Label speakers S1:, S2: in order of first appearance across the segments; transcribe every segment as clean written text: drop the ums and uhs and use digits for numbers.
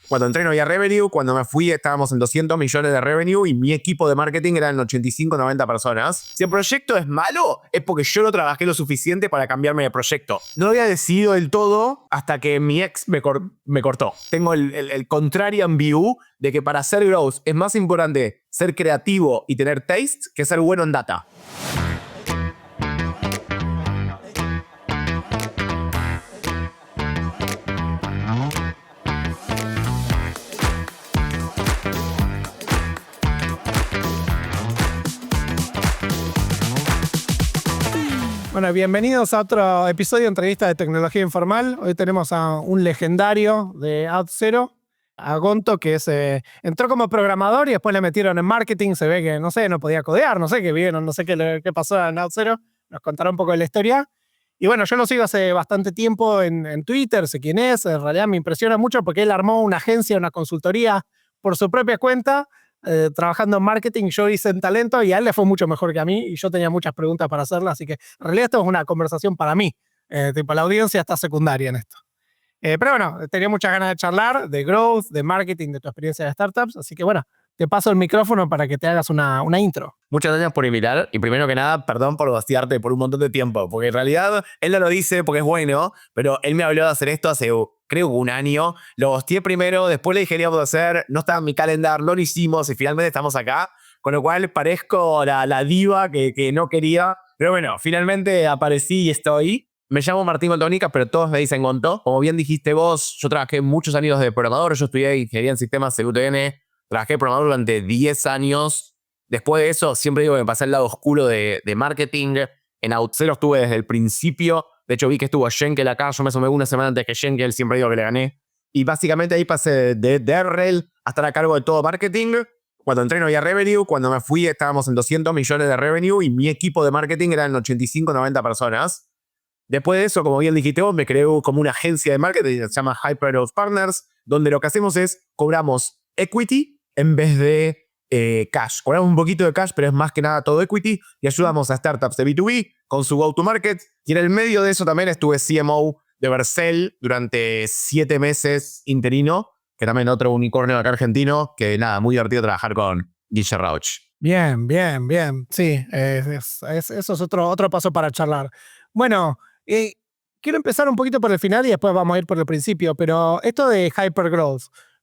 S1: Cuando entré no había revenue, cuando me fui estábamos en 200 millones de revenue y mi equipo de marketing eran 85, 90 personas. Si el proyecto es malo, es porque yo no trabajé lo suficiente para cambiarme de proyecto. No lo había decidido del todo hasta que mi ex me cortó. Tengo el contrarian view de que para hacer growth es más importante ser creativo y tener taste que ser bueno en data.
S2: Bueno, bienvenidos a otro episodio de Entrevista de Tecnología Informal. Hoy tenemos a un legendario de AdZero, a Gonto, que entró como programador y después le metieron en marketing. Se ve que, no podía codear, qué vieron, qué pasó en AdZero. Nos contará un poco de la historia. Y bueno, yo lo sigo hace bastante tiempo en Twitter, sé quién es. En realidad me impresiona mucho porque él armó una agencia, una consultoría por su propia cuenta, trabajando en marketing. Yo hice en talento y a él le fue mucho mejor que a mí y yo tenía muchas preguntas para hacerle, así que en realidad esto es una conversación para mí. La audiencia está secundaria en esto. Pero bueno, tenía muchas ganas de charlar de growth, de marketing, de tu experiencia de startups, así que bueno, te paso el micrófono para que te hagas una intro.
S1: Muchas gracias por invitar y primero que nada, perdón por hostiarte por un montón de tiempo, porque en realidad él no lo dice porque es bueno, pero él me habló de hacer esto hace creo un año, lo hostié primero, después le dije que íbamos a hacer, no estaba en mi calendar, no lo hicimos y finalmente estamos acá, con lo cual parezco la diva que no quería, pero bueno, finalmente aparecí y estoy. Me llamo Martín Gontonica, pero todos me dicen Gonto. Como bien dijiste vos, yo trabajé muchos años de programador, yo estudié ingeniería en sistemas CUTN, trabajé de programador durante 10 años. Después de eso, siempre digo que me pasé al lado oscuro de marketing. En AdZero estuve desde el principio. De hecho, vi que estuvo Schenkel acá. Yo me sumé una semana antes que Schenkel. Siempre digo que le gané. Y básicamente ahí pasé de RL a estar a cargo de todo marketing. Cuando entré no había revenue. Cuando me fui estábamos en 200 millones de revenue y mi equipo de marketing eran 85, 90 personas. Después de eso, como bien dijiste vos, me creé como una agencia de marketing que se llama Hypergrowth Partners, donde lo que hacemos es cobramos equity en vez de cash. Cobramos un poquito de cash, pero es más que nada todo equity y ayudamos a startups de B2B con su go-to-market. Y en el medio de eso también estuve CMO de Vercel durante 7 meses interino, que también otro unicornio acá argentino, que nada, muy divertido trabajar con Guille Rauch.
S2: Bien. Sí, eso es otro paso para charlar. Bueno, quiero empezar un poquito por el final y después vamos a ir por el principio, pero esto de Hypergrowth,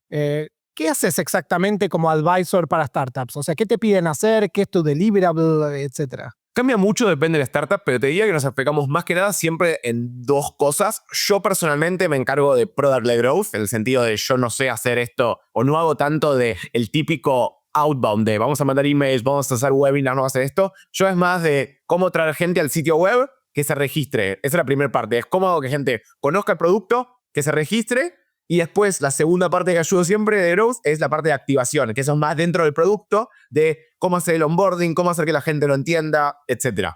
S2: ¿qué haces exactamente como advisor para startups? O sea, ¿qué te piden hacer? ¿Qué es tu deliverable? Etcétera.
S1: Cambia mucho, depende de la startup, pero te diría que nos enfocamos más que nada siempre en dos cosas. Yo personalmente me encargo de product-led growth, en el sentido de yo no sé hacer esto o no hago tanto de el típico outbound de vamos a mandar emails, vamos a hacer webinars, no hacer esto. Yo es más de cómo traer gente al sitio web que se registre. Esa es la primera parte. Es cómo hago que gente conozca el producto, que se registre. Y después, la segunda parte que ayudo siempre de growth es la parte de activación, que eso es más dentro del producto, de cómo hacer el onboarding, cómo hacer que la gente lo entienda, etc.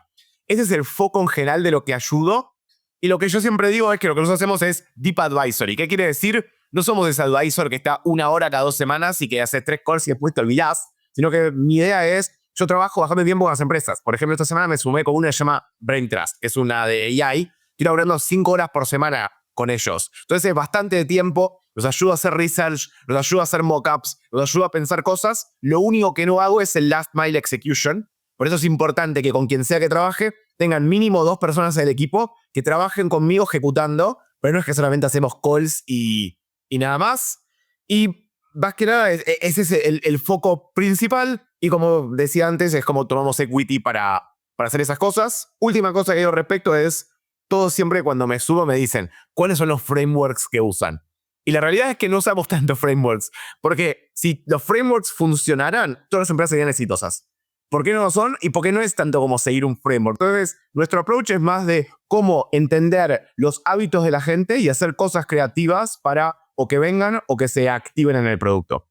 S1: Ese es el foco en general de lo que ayudo. Y lo que yo siempre digo es que lo que nosotros hacemos es Deep Advisory. ¿Qué quiere decir? No somos ese advisor que está 1 hora cada 2 semanas y que hace 3 calls y después te olvidás, sino que mi idea es, yo trabajo bastante tiempo con las empresas. Por ejemplo, esta semana me sumé con una que se llama Braintrust, que es una de AI. Estoy laburando 5 horas por semana con ellos. Entonces es bastante de tiempo, los ayudo a hacer research, los ayudo a hacer mockups, los ayudo a pensar cosas. Lo único que no hago es el last mile execution. Por eso es importante que con quien sea que trabaje, tengan mínimo 2 personas del equipo que trabajen conmigo ejecutando, pero no es que solamente hacemos calls y nada más. Y más que nada, ese es el foco principal. Y como decía antes, es como tomamos equity para hacer esas cosas. Última cosa que digo al respecto es, todos siempre cuando me subo me dicen, ¿cuáles son los frameworks que usan? Y la realidad es que no usamos tantos frameworks. Porque si los frameworks funcionaran, todas las empresas serían exitosas. ¿Por qué no lo son? Y por qué no es tanto como seguir un framework. Entonces, nuestro approach es más de cómo entender los hábitos de la gente y hacer cosas creativas para o que vengan o que se activen en el producto.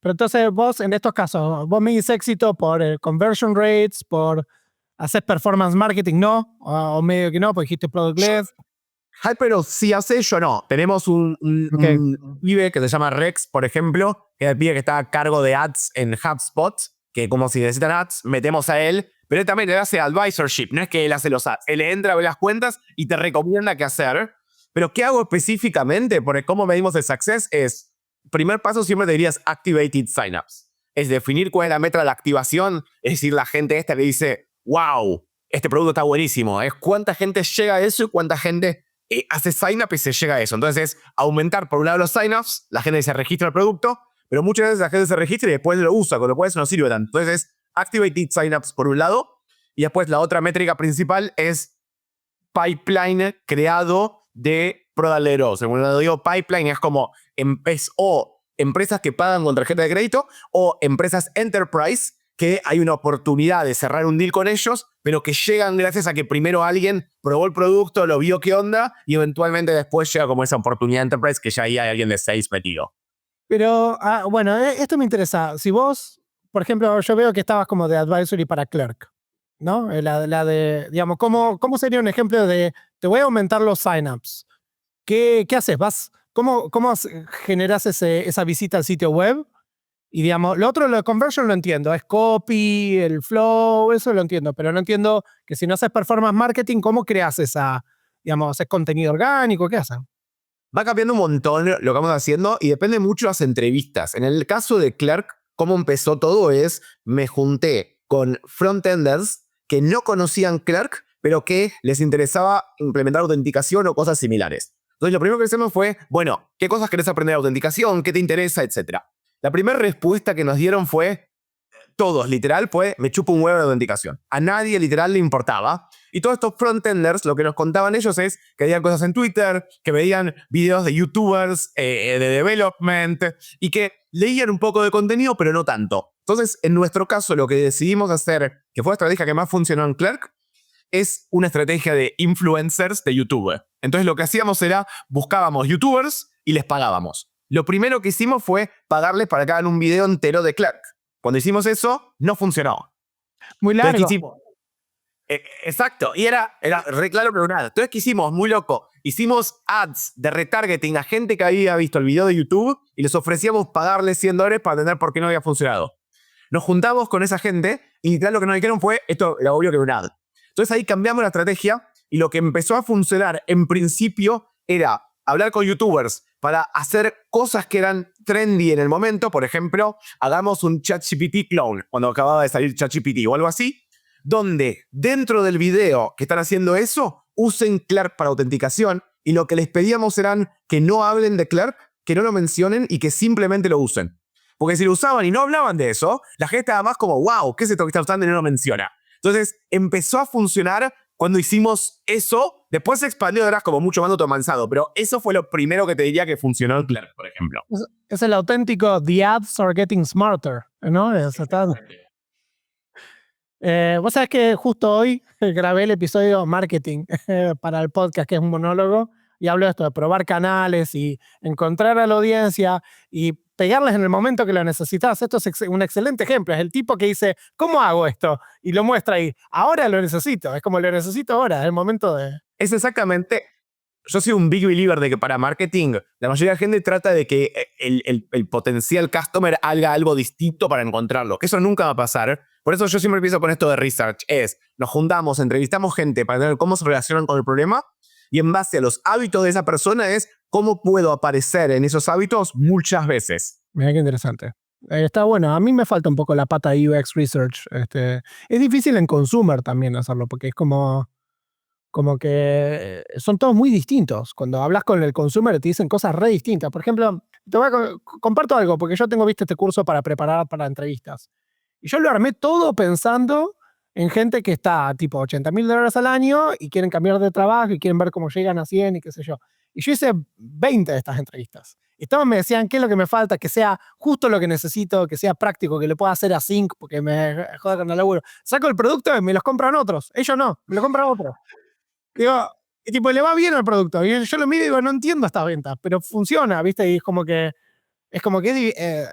S2: Pero entonces vos, en estos casos, vos medís éxito por conversion rates, por hacer performance marketing, ¿no? O medio que no, porque dijiste product led.
S1: Hypergrowth sí hace, yo no. Tenemos un pibe que se llama Rex, por ejemplo, que es el pibe que está a cargo de ads en HubSpot, que como si necesitan ads, metemos a él, pero él también le hace advisorship, no es que él hace los ads, él entra a ver las cuentas y te recomienda qué hacer. Pero ¿qué hago específicamente? Porque cómo medimos el success es, primer paso siempre te dirías activated signups. Es definir cuál es la meta de la activación, es decir, la gente esta que dice, wow, este producto está buenísimo. Es cuánta gente llega a eso y cuánta gente hace sign up y se llega a eso. Entonces es aumentar por un lado los sign-ups, la gente se registra el producto, pero muchas veces la gente se registra y después lo usa, con lo cual eso no sirve tanto. Entonces es activated sign-ups por un lado, y después la otra métrica principal es pipeline creado de Product Growth. Cuando digo pipeline es como o empresas que pagan con tarjeta de crédito o empresas enterprise que hay una oportunidad de cerrar un deal con ellos, pero que llegan gracias a que primero alguien probó el producto, lo vio qué onda y eventualmente después llega como esa oportunidad enterprise que ya ahí hay alguien de 6 metido.
S2: Pero, bueno, esto me interesa. Si vos, por ejemplo, yo veo que estabas como de advisory para Clerk, ¿no? La de, digamos, ¿cómo sería un ejemplo de, te voy a aumentar los signups? ¿Qué haces? ¿Cómo generas esa visita al sitio web? Y digamos, lo otro, lo de conversion lo entiendo, es copy, el flow, eso lo entiendo, pero no entiendo que si no haces performance marketing, ¿cómo creas digamos, es contenido orgánico? ¿Qué hacen?
S1: Va cambiando un montón lo que vamos haciendo y depende mucho de las entrevistas. En el caso de Clerk, cómo empezó todo es, me junté con frontenders que no conocían Clerk, pero que les interesaba implementar autenticación o cosas similares. Entonces lo primero que hicimos fue, bueno, ¿qué cosas querés aprender de autenticación? ¿Qué te interesa? Etcétera. La primera respuesta que nos dieron fue, todos, literal, fue, me chupo un huevo de autenticación. A nadie, literal, le importaba. Y todos estos frontenders, lo que nos contaban ellos es que veían cosas en Twitter, que veían videos de youtubers, de development, y que leían un poco de contenido, pero no tanto. Entonces, en nuestro caso, lo que decidimos hacer, que fue la estrategia que más funcionó en Clerk, es una estrategia de influencers de YouTube. Entonces, lo que hacíamos era, buscábamos youtubers y les pagábamos. Lo primero que hicimos fue pagarles para que hagan un video entero de Clerk. Cuando hicimos eso, no funcionó.
S2: Muy largo.
S1: Entonces, exacto, y era re claro, pero nada. Entonces, ¿qué hicimos? Muy loco. Hicimos ads de retargeting a gente que había visto el video de YouTube y les ofrecíamos pagarles $100 para entender por qué no había funcionado. Nos juntamos con esa gente y literal lo que nos dijeron fue, esto era obvio que era un ad. Entonces ahí cambiamos la estrategia y lo que empezó a funcionar en principio era hablar con youtubers para hacer cosas que eran trendy en el momento. Por ejemplo, hagamos un ChatGPT clone, cuando acababa de salir ChatGPT o algo así, donde dentro del video que están haciendo eso, usen Clerk para autenticación y lo que les pedíamos eran que no hablen de Clerk, que no lo mencionen y que simplemente lo usen. Porque si lo usaban y no hablaban de eso, la gente estaba más como, wow, ¿qué es esto que está usando y no lo menciona? Entonces empezó a funcionar cuando hicimos eso. Después se expandió ahora como mucho más automatizado, pero eso fue lo primero que te diría que funcionó en Clerk, por ejemplo.
S2: Es el auténtico The Ads Are Getting Smarter, ¿no? Vos sabés que justo hoy grabé el episodio marketing para el podcast, que es un monólogo, y hablo de esto, de probar canales y encontrar a la audiencia y pegarles en el momento que lo necesitas. Esto es un excelente ejemplo. Es el tipo que dice, ¿cómo hago esto? Y lo muestra ahí. Ahora lo necesito. Es como lo necesito ahora. Es el momento de...
S1: Es exactamente... Yo soy un big believer de que para marketing la mayoría de la gente trata de que el potencial customer haga algo distinto para encontrarlo. Que eso nunca va a pasar. Por eso yo siempre empiezo con esto de research. Nos juntamos, entrevistamos gente para ver cómo se relacionan con el problema y en base a los hábitos de esa persona es cómo puedo aparecer en esos hábitos muchas veces.
S2: Mira qué interesante. Está bueno. A mí me falta un poco la pata de UX Research. Es difícil en consumer también hacerlo porque es como que son todos muy distintos. Cuando hablas con el consumer te dicen cosas re distintas. Por ejemplo, comparto algo, porque yo tengo visto este curso para preparar para entrevistas. Y yo lo armé todo pensando en gente que está tipo $80,000 al año y quieren cambiar de trabajo y quieren ver cómo llegan a 100 y qué sé yo. Y yo hice 20 de estas entrevistas. Y todos me decían qué es lo que me falta, que sea justo lo que necesito, que sea práctico, que lo pueda hacer async porque me joda con el laburo. Saco el producto y me los compran otros. Ellos no, me lo compran otros. Digo, y tipo, le va bien al producto. Y yo lo miro y digo, no entiendo estas ventas, pero funciona, ¿viste? Y es como que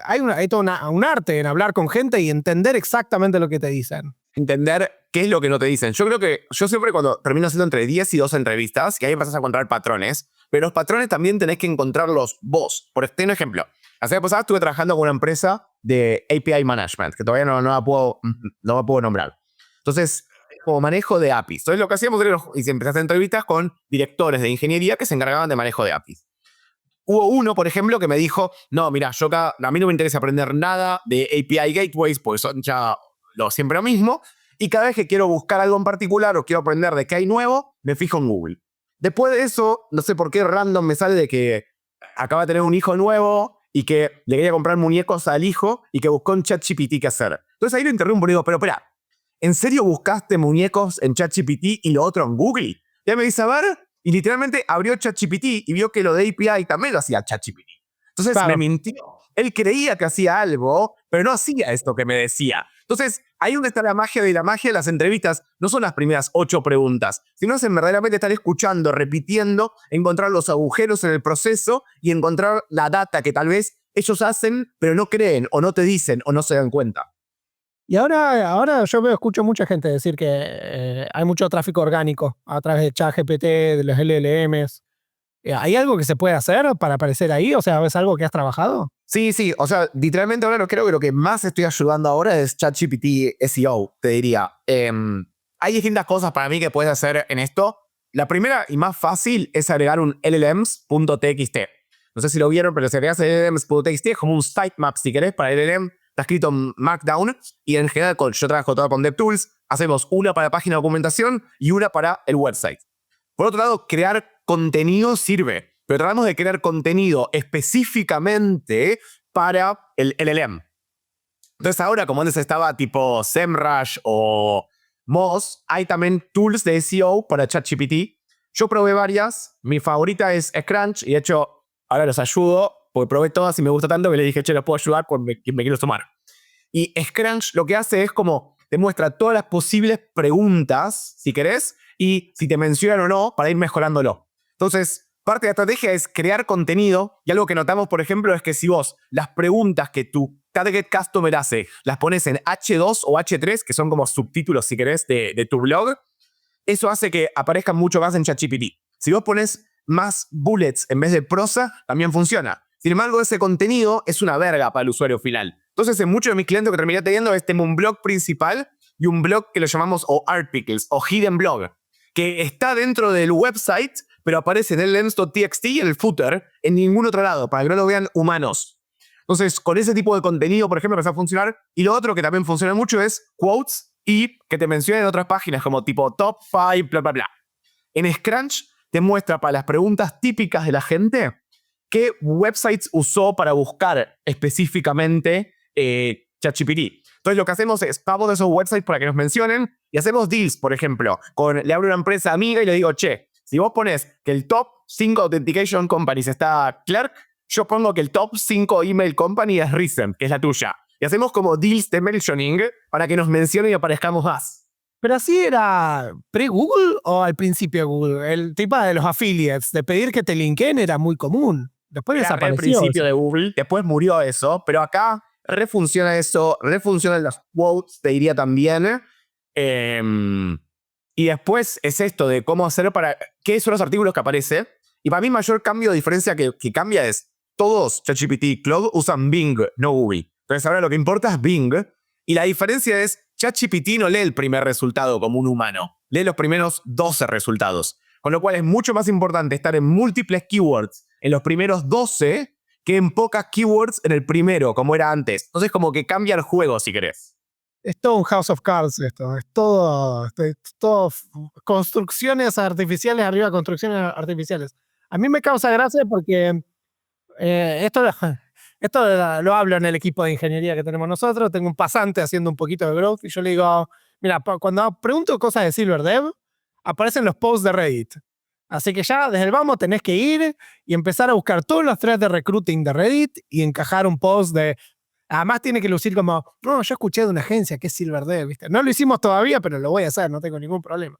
S2: hay todo un arte en hablar con gente y entender exactamente lo que te dicen.
S1: Entender qué es lo que no te dicen. Yo creo que yo siempre cuando termino haciendo entre 10 y 12 entrevistas, que ahí empezás a encontrar patrones, pero los patrones también tenés que encontrarlos vos. Por ejemplo, la semana pasada estuve trabajando con una empresa de API Management, que todavía no la puedo nombrar. Entonces, como manejo de APIs. Entonces lo que hacíamos era, y empecé a hacer entrevistas con directores de ingeniería que se encargaban de manejo de APIs. Hubo uno, por ejemplo, que me dijo, no, mira, a mí no me interesa aprender nada de API Gateways, porque son ya siempre lo mismo, y cada vez que quiero buscar algo en particular o quiero aprender de qué hay nuevo, me fijo en Google. Después de eso, no sé por qué random me sale de que acaba de tener un hijo nuevo y que le quería comprar muñecos al hijo y que buscó en ChatGPT qué hacer. Entonces ahí lo interrumpo y digo, pero espera, ¿en serio buscaste muñecos en ChatGPT y lo otro en Google? Ya me dice, a ver, y literalmente abrió ChatGPT y vio que lo de API también lo hacía ChatGPT. Entonces me mintió. Él creía que hacía algo, pero no hacía esto que me decía. Entonces, ahí donde está la magia de las entrevistas, no son las primeras 8 preguntas, sino es verdaderamente estar escuchando, repitiendo, encontrar los agujeros en el proceso y encontrar la data que tal vez ellos hacen, pero no creen, o no te dicen, o no se dan cuenta.
S2: Y ahora yo escucho mucha gente decir que hay mucho tráfico orgánico a través de ChatGPT, de los LLMs. ¿Hay algo que se puede hacer para aparecer ahí? O sea, ¿es algo que has trabajado?
S1: Sí. O sea, literalmente ahora creo que lo que más estoy ayudando ahora es ChatGPT SEO, te diría. Hay distintas cosas para mí que puedes hacer en esto. La primera y más fácil es agregar un LLMs.txt. No sé si lo vieron, pero si agregas LLMs.txt es como un sitemap, si querés, para LLM. Está escrito en Markdown y en general yo trabajo todo con DevTools. Hacemos una para la página de documentación y una para el website. Por otro lado, crear contenido sirve, pero tratamos de crear contenido específicamente para el LLM. Entonces ahora, como antes estaba tipo SEMrush o Moz, hay también tools de SEO para ChatGPT. Yo probé varias, mi favorita es Scrunch y de hecho ahora los ayudo porque probé todas y me gusta tanto que le dije, che, los puedo ayudar porque me quiero sumar. Y Scrunch lo que hace es como te muestra todas las posibles preguntas, si querés, y si te mencionan o no, para ir mejorándolo. Entonces, parte de la estrategia es crear contenido, y algo que notamos, por ejemplo, es que si vos las preguntas que tu target customer hace, las pones en H2 o H3, que son como subtítulos, si querés, de tu blog, eso hace que aparezcan mucho más en ChatGPT. Si vos pones más bullets en vez de prosa, también funciona. Sin embargo, ese contenido es una verga para el usuario final. Entonces, en muchos de mis clientes que terminé teniendo es tengo un blog principal y un blog que lo llamamos o articles o hidden blog, que está dentro del website, pero aparece en el lens.txt y en el footer en ningún otro lado, para que no lo vean humanos. Entonces, con ese tipo de contenido, por ejemplo, empezó a funcionar. Y lo otro que también funciona mucho es quotes y que te mencionen otras páginas como tipo top 5, bla, bla, bla. En Scrunch te muestra para las preguntas típicas de la gente qué websites usó para buscar específicamente ChatGPT. Entonces lo que hacemos es pago de esos websites para que nos mencionen y hacemos deals, por ejemplo. Le abro una empresa amiga y le digo, che, si vos pones que el top 5 authentication companies está Clark, yo pongo que el top 5 email company es Recent, que es la tuya. Y hacemos como deals de mentioning para que nos mencionen y aparezcamos más.
S2: ¿Pero así era pre-Google o al principio de Google? El tipo de los affiliates, de pedir que te linkeen era muy común. Después desapareció.
S1: Al principio de Google, después murió eso, pero acá refunciona eso, refuncionan las quotes, te diría también. Y después es esto de cómo hacer para... ¿Qué son los artículos que aparecen? Y para mí mayor cambio de diferencia que cambia es todos ChatGPT y Claude usan Bing, no Google. Entonces ahora lo que importa es Bing. Y la diferencia es ChatGPT no lee el primer resultado como un humano. Lee los primeros 12 resultados. Con lo cual es mucho más importante estar en múltiples keywords en los primeros 12 que en pocas keywords en el primero, como era antes. Entonces como que cambia el juego, si querés.
S2: Es todo un House of Cards esto. Es todo construcciones artificiales arriba de construcciones artificiales. A mí me causa gracia porque esto lo hablo en el equipo de ingeniería que tenemos nosotros. Tengo un pasante haciendo un poquito de growth y yo le digo, mira, cuando pregunto cosas de SilverDev, aparecen los posts de Reddit. Así que ya desde el vamos tenés que ir y empezar a buscar todos los threads de recruiting de Reddit y encajar un post de... Además tiene que lucir como, no, yo escuché de una agencia que es SilverDev, ¿viste? No lo hicimos todavía, pero lo voy a hacer, no tengo ningún problema.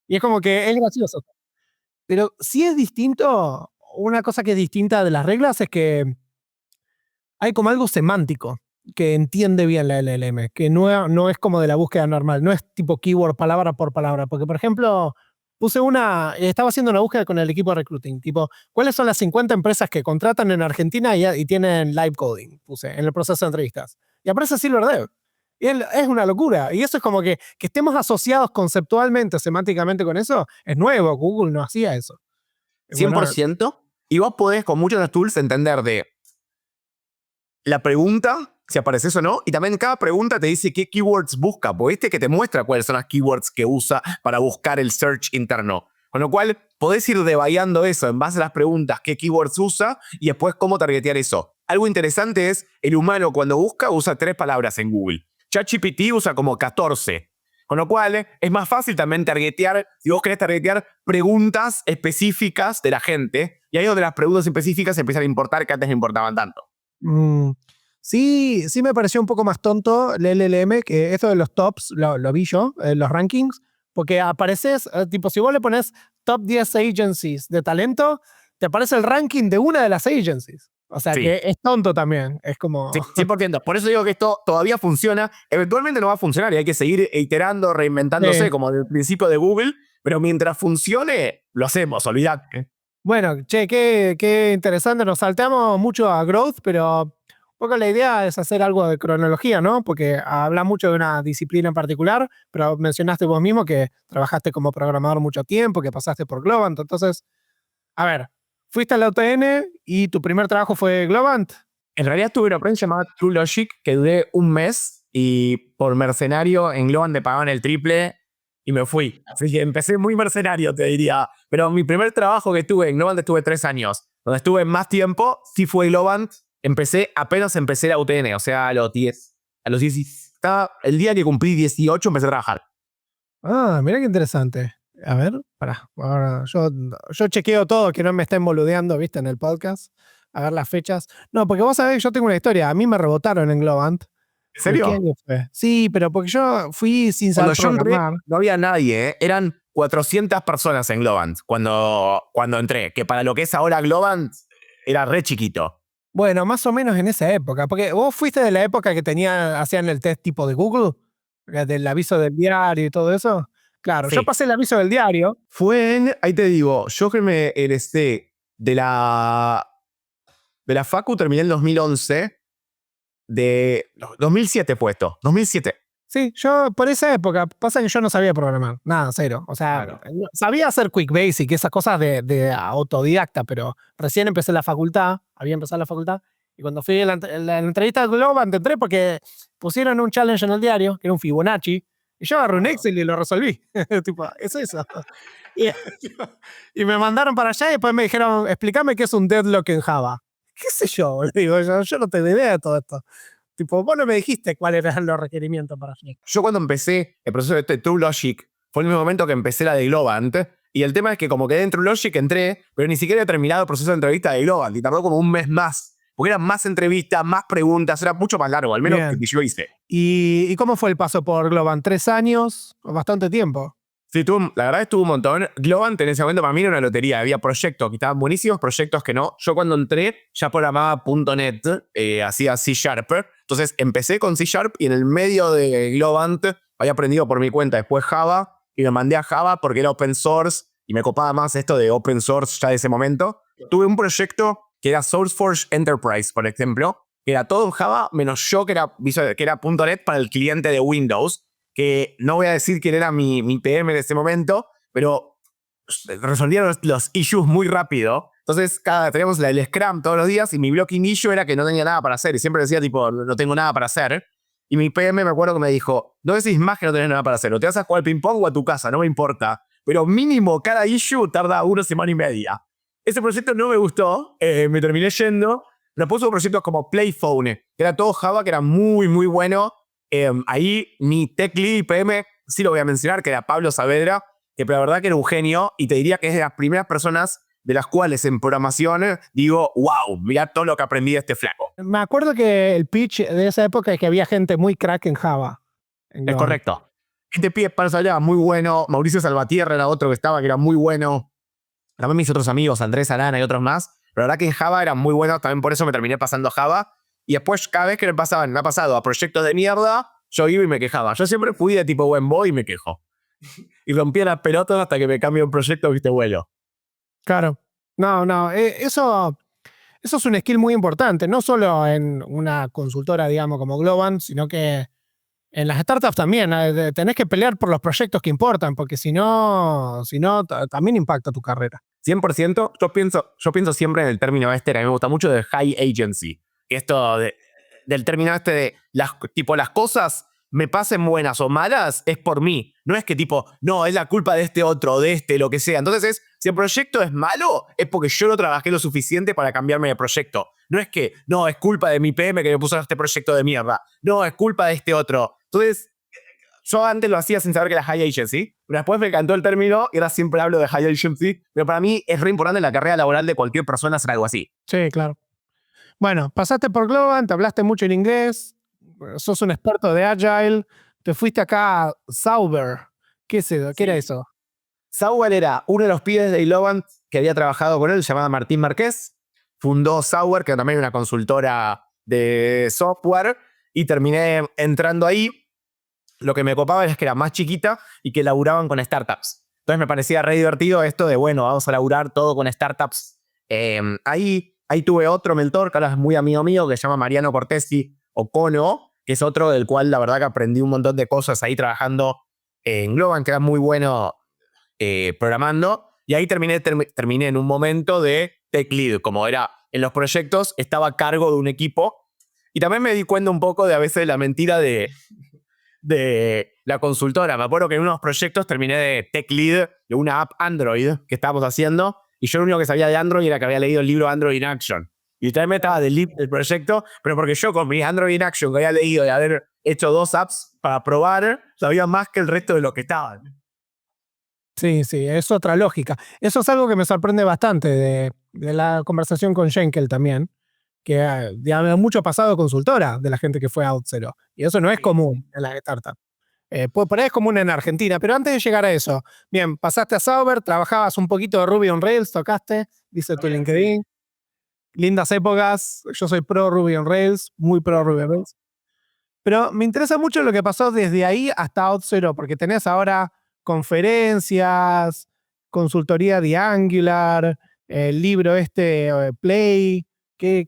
S2: Y es como que es gracioso. Pero sí es distinto, una cosa que es distinta de las reglas es que hay como algo semántico que entiende bien la LLM, que no es como de la búsqueda normal, no es tipo keyword palabra por palabra, porque por ejemplo... estaba haciendo una búsqueda con el equipo de recruiting, tipo, ¿cuáles son las 50 empresas que contratan en Argentina y tienen live coding? Puse en el proceso de entrevistas. Y aparece SilverDev. Y es una locura. Y eso es como que estemos asociados conceptualmente, semánticamente con eso, es nuevo. Google no hacía eso.
S1: 100%. Y vos podés, con muchos de los tools, entender de la pregunta, si apareces o no, y también cada pregunta te dice qué keywords busca, porque viste que te muestra cuáles son las keywords que usa para buscar el search interno. Con lo cual, podés ir debayando eso en base a las preguntas, qué keywords usa y después cómo targetear eso. Algo interesante es, el humano cuando busca usa 3 palabras en Google. ChatGPT usa como 14. Con lo cual, es más fácil también targetear, si vos querés targetear preguntas específicas de la gente, y ahí es donde las preguntas específicas empiezan a importar que antes no importaban tanto.
S2: Sí, sí me pareció un poco más tonto el LLM, que esto de los tops lo vi yo, los rankings, porque apareces, tipo, si vos le pones top 10 agencies de talento, te aparece el ranking de una de las agencies. O sea,
S1: Sí.
S2: que es tonto también. Es como...
S1: Sí, 100%. Por eso digo que esto todavía funciona. Eventualmente no va a funcionar y hay que seguir iterando, reinventándose,
S2: Sí.
S1: como del principio de Google. Pero mientras funcione, lo hacemos, olvidate.
S2: Bueno, che, qué interesante. Nos salteamos mucho a growth, pero un poco la idea es hacer algo de cronología, ¿no? Porque habla mucho de una disciplina en particular, pero mencionaste vos mismo que trabajaste como programador mucho tiempo, que pasaste por Globant. Entonces, a ver, fuiste a la UTN y tu primer trabajo fue Globant.
S1: En realidad tuve una prueba llamada True Logic que duré un mes y por mercenario en Globant me pagaban el triple y me fui. Así que empecé muy mercenario, te diría. Pero mi primer trabajo que tuve en Globant estuve 3 años. Donde estuve más tiempo, sí fue Globant. Apenas empecé la UTN, o sea, a los 10. El día que cumplí 18 empecé a trabajar.
S2: Ah, mira qué interesante. A ver, pará. Ahora, yo chequeo todo, que no me estén boludeando, ¿viste? En el podcast. A ver las fechas. No, porque vos sabés, yo tengo una historia. A mí me rebotaron en Globant.
S1: ¿En serio?
S2: ¿Qué año fue? Sí, pero porque yo fui sin saber
S1: Cuando yo entré,
S2: programar.
S1: no había nadie, ¿eh? Eran 400 personas en Globant cuando entré. Que para lo que es ahora Globant, era re chiquito.
S2: Bueno, más o menos en esa época. Porque vos fuiste de la época que hacían el test tipo de Google, del aviso del diario y todo eso. Claro,
S1: Sí.
S2: yo pasé el aviso del diario.
S1: Ahí te digo, yo que me egresé de la Facu, terminé en 2011, 2007 fue esto, 2007.
S2: Sí, yo por esa época, pasa que yo no sabía programar, nada, cero. O sea,
S1: Claro.
S2: sabía hacer Quick Basic, esas cosas de autodidacta, pero recién empecé la facultad, había empezado la facultad, y cuando fui a la entrevista de Globant entré porque pusieron un challenge en el diario, que era un Fibonacci, y yo agarré un Excel y lo resolví. Tipo, es eso. Y, y me mandaron para allá y después me dijeron, explícame qué es un deadlock en Java. ¿Qué sé yo? Digo, yo no tengo idea de todo esto. Tipo, vos no me dijiste cuáles eran los requerimientos para hacer.
S1: Yo cuando empecé el proceso de True Logic, fue el mismo momento que empecé la de Globant, y el tema es que como quedé en True Logic entré, pero ni siquiera he terminado el proceso de entrevista de Globant, y tardó como un mes más, porque eran más entrevistas, más preguntas, era mucho más largo, al menos
S2: Bien.
S1: que yo hice.
S2: ¿Y cómo fue el paso por Globant? ¿3 años? Bastante tiempo.
S1: Sí, la verdad estuvo un montón. Globant en ese momento para mí era una lotería. Había proyectos que estaban buenísimos, proyectos que no. Yo cuando entré ya programaba .NET, hacía C#. Entonces empecé con C# y en el medio de Globant había aprendido por mi cuenta después Java y me mandé a Java porque era open source y me copaba más esto de open source ya de ese momento. Tuve un proyecto que era SourceForge Enterprise, por ejemplo, que era todo en Java menos yo que era .NET para el cliente de Windows, que no voy a decir quién era mi PM en ese momento, pero resolvieron los issues muy rápido. Entonces, teníamos el Scrum todos los días y mi blocking issue era que no tenía nada para hacer. Y siempre decía, tipo, no tengo nada para hacer. Y mi PM me acuerdo que me dijo, no decís más que no tenés nada para hacer. O te vas a jugar al ping-pong o a tu casa, no me importa. Pero mínimo cada issue tarda 1 semana y media. Ese proyecto no me gustó, me terminé yendo. Pero puso proyectos como Playphone, que era todo Java, que era muy, muy bueno. Ahí mi tech lead y PM, sí lo voy a mencionar, que era Pablo Saavedra, que la verdad que era un genio, y te diría que es de las primeras personas de las cuales en programación digo, wow, mirá todo lo que aprendí de este flaco.
S2: Me acuerdo que el pitch de esa época es que había gente muy crack en Java.
S1: Es correcto. Este pibe Pablo Saavedra muy bueno, Mauricio Salvatierra era otro que era muy bueno. También mis otros amigos, Andrés Arana y otros más. Pero la verdad que en Java eran muy buenos, también por eso me terminé pasando a Java. Y después, cada vez que me ha pasado a proyectos de mierda, yo iba y me quejaba. Yo siempre fui de tipo buen boy y me quejo. Y rompía las pelotas hasta que me cambio un proyecto, viste, vuelo.
S2: Claro. No, eso es un skill muy importante, no solo en una consultora, digamos, como Globant, sino que en las startups también. Tenés que pelear por los proyectos que importan, porque si no, también impacta tu carrera.
S1: 100%, yo pienso siempre en el término que a mí me gusta mucho de high agency. Esto del término de las cosas me pasen buenas o malas, es por mí. No es que no, es la culpa de este otro, de este, lo que sea. Entonces si el proyecto es malo, es porque yo no trabajé lo suficiente para cambiarme de proyecto. No es que, no, es culpa de mi PM que me puso este proyecto de mierda. No, es culpa de este otro. Entonces, yo antes lo hacía sin saber que era high agency, pero después me encantó el término y ahora siempre hablo de high agency. Pero para mí es re importante en la carrera laboral de cualquier persona hacer algo así.
S2: Sí, claro. Bueno, pasaste por Globant, te hablaste mucho en inglés, sos un experto de Agile, te fuiste acá a Sauber. ¿Qué es eso? ¿Qué era eso?
S1: Sauber era uno de los pibes de Globant que había trabajado con él, llamado Martín Márquez. Fundó Sauber, que también es una consultora de software, y terminé entrando ahí. Lo que me copaba es que era más chiquita y que laburaban con startups. Entonces me parecía re divertido esto de, bueno, vamos a laburar todo con startups. Ahí tuve otro mentor que ahora es muy amigo mío, que se llama Mariano Cortesi Ocono, que es otro del cual la verdad que aprendí un montón de cosas ahí trabajando en Globant, que era muy bueno programando. Y ahí terminé en un momento de tech lead, como era en los proyectos, estaba a cargo de un equipo. Y también me di cuenta un poco de a veces la mentira de la consultora. Me acuerdo que en unos proyectos terminé de tech lead de una app Android que estábamos haciendo, y yo lo único que sabía de Android era que había leído el libro Android in Action. Y también estaba del lead del proyecto, pero porque yo con mi Android in Action que había leído y haber hecho 2 apps para probar, sabía más que el resto de lo que estaban.
S2: Sí, es otra lógica. Eso es algo que me sorprende bastante de la conversación con Schenkel también, que hay mucho pasado de consultora de la gente que fue a OutZero. Y eso no es común en las startups. Por ahí es común en Argentina, pero antes de llegar a eso, bien, pasaste a Sauber, trabajabas un poquito de Ruby on Rails, tocaste, dice tu LinkedIn. Sí. Lindas épocas, yo soy pro Ruby on Rails, muy pro Ruby on Rails. Pero me interesa mucho lo que pasó desde ahí hasta OutZero, porque tenés ahora conferencias, consultoría de Angular, el libro Play. ¿Qué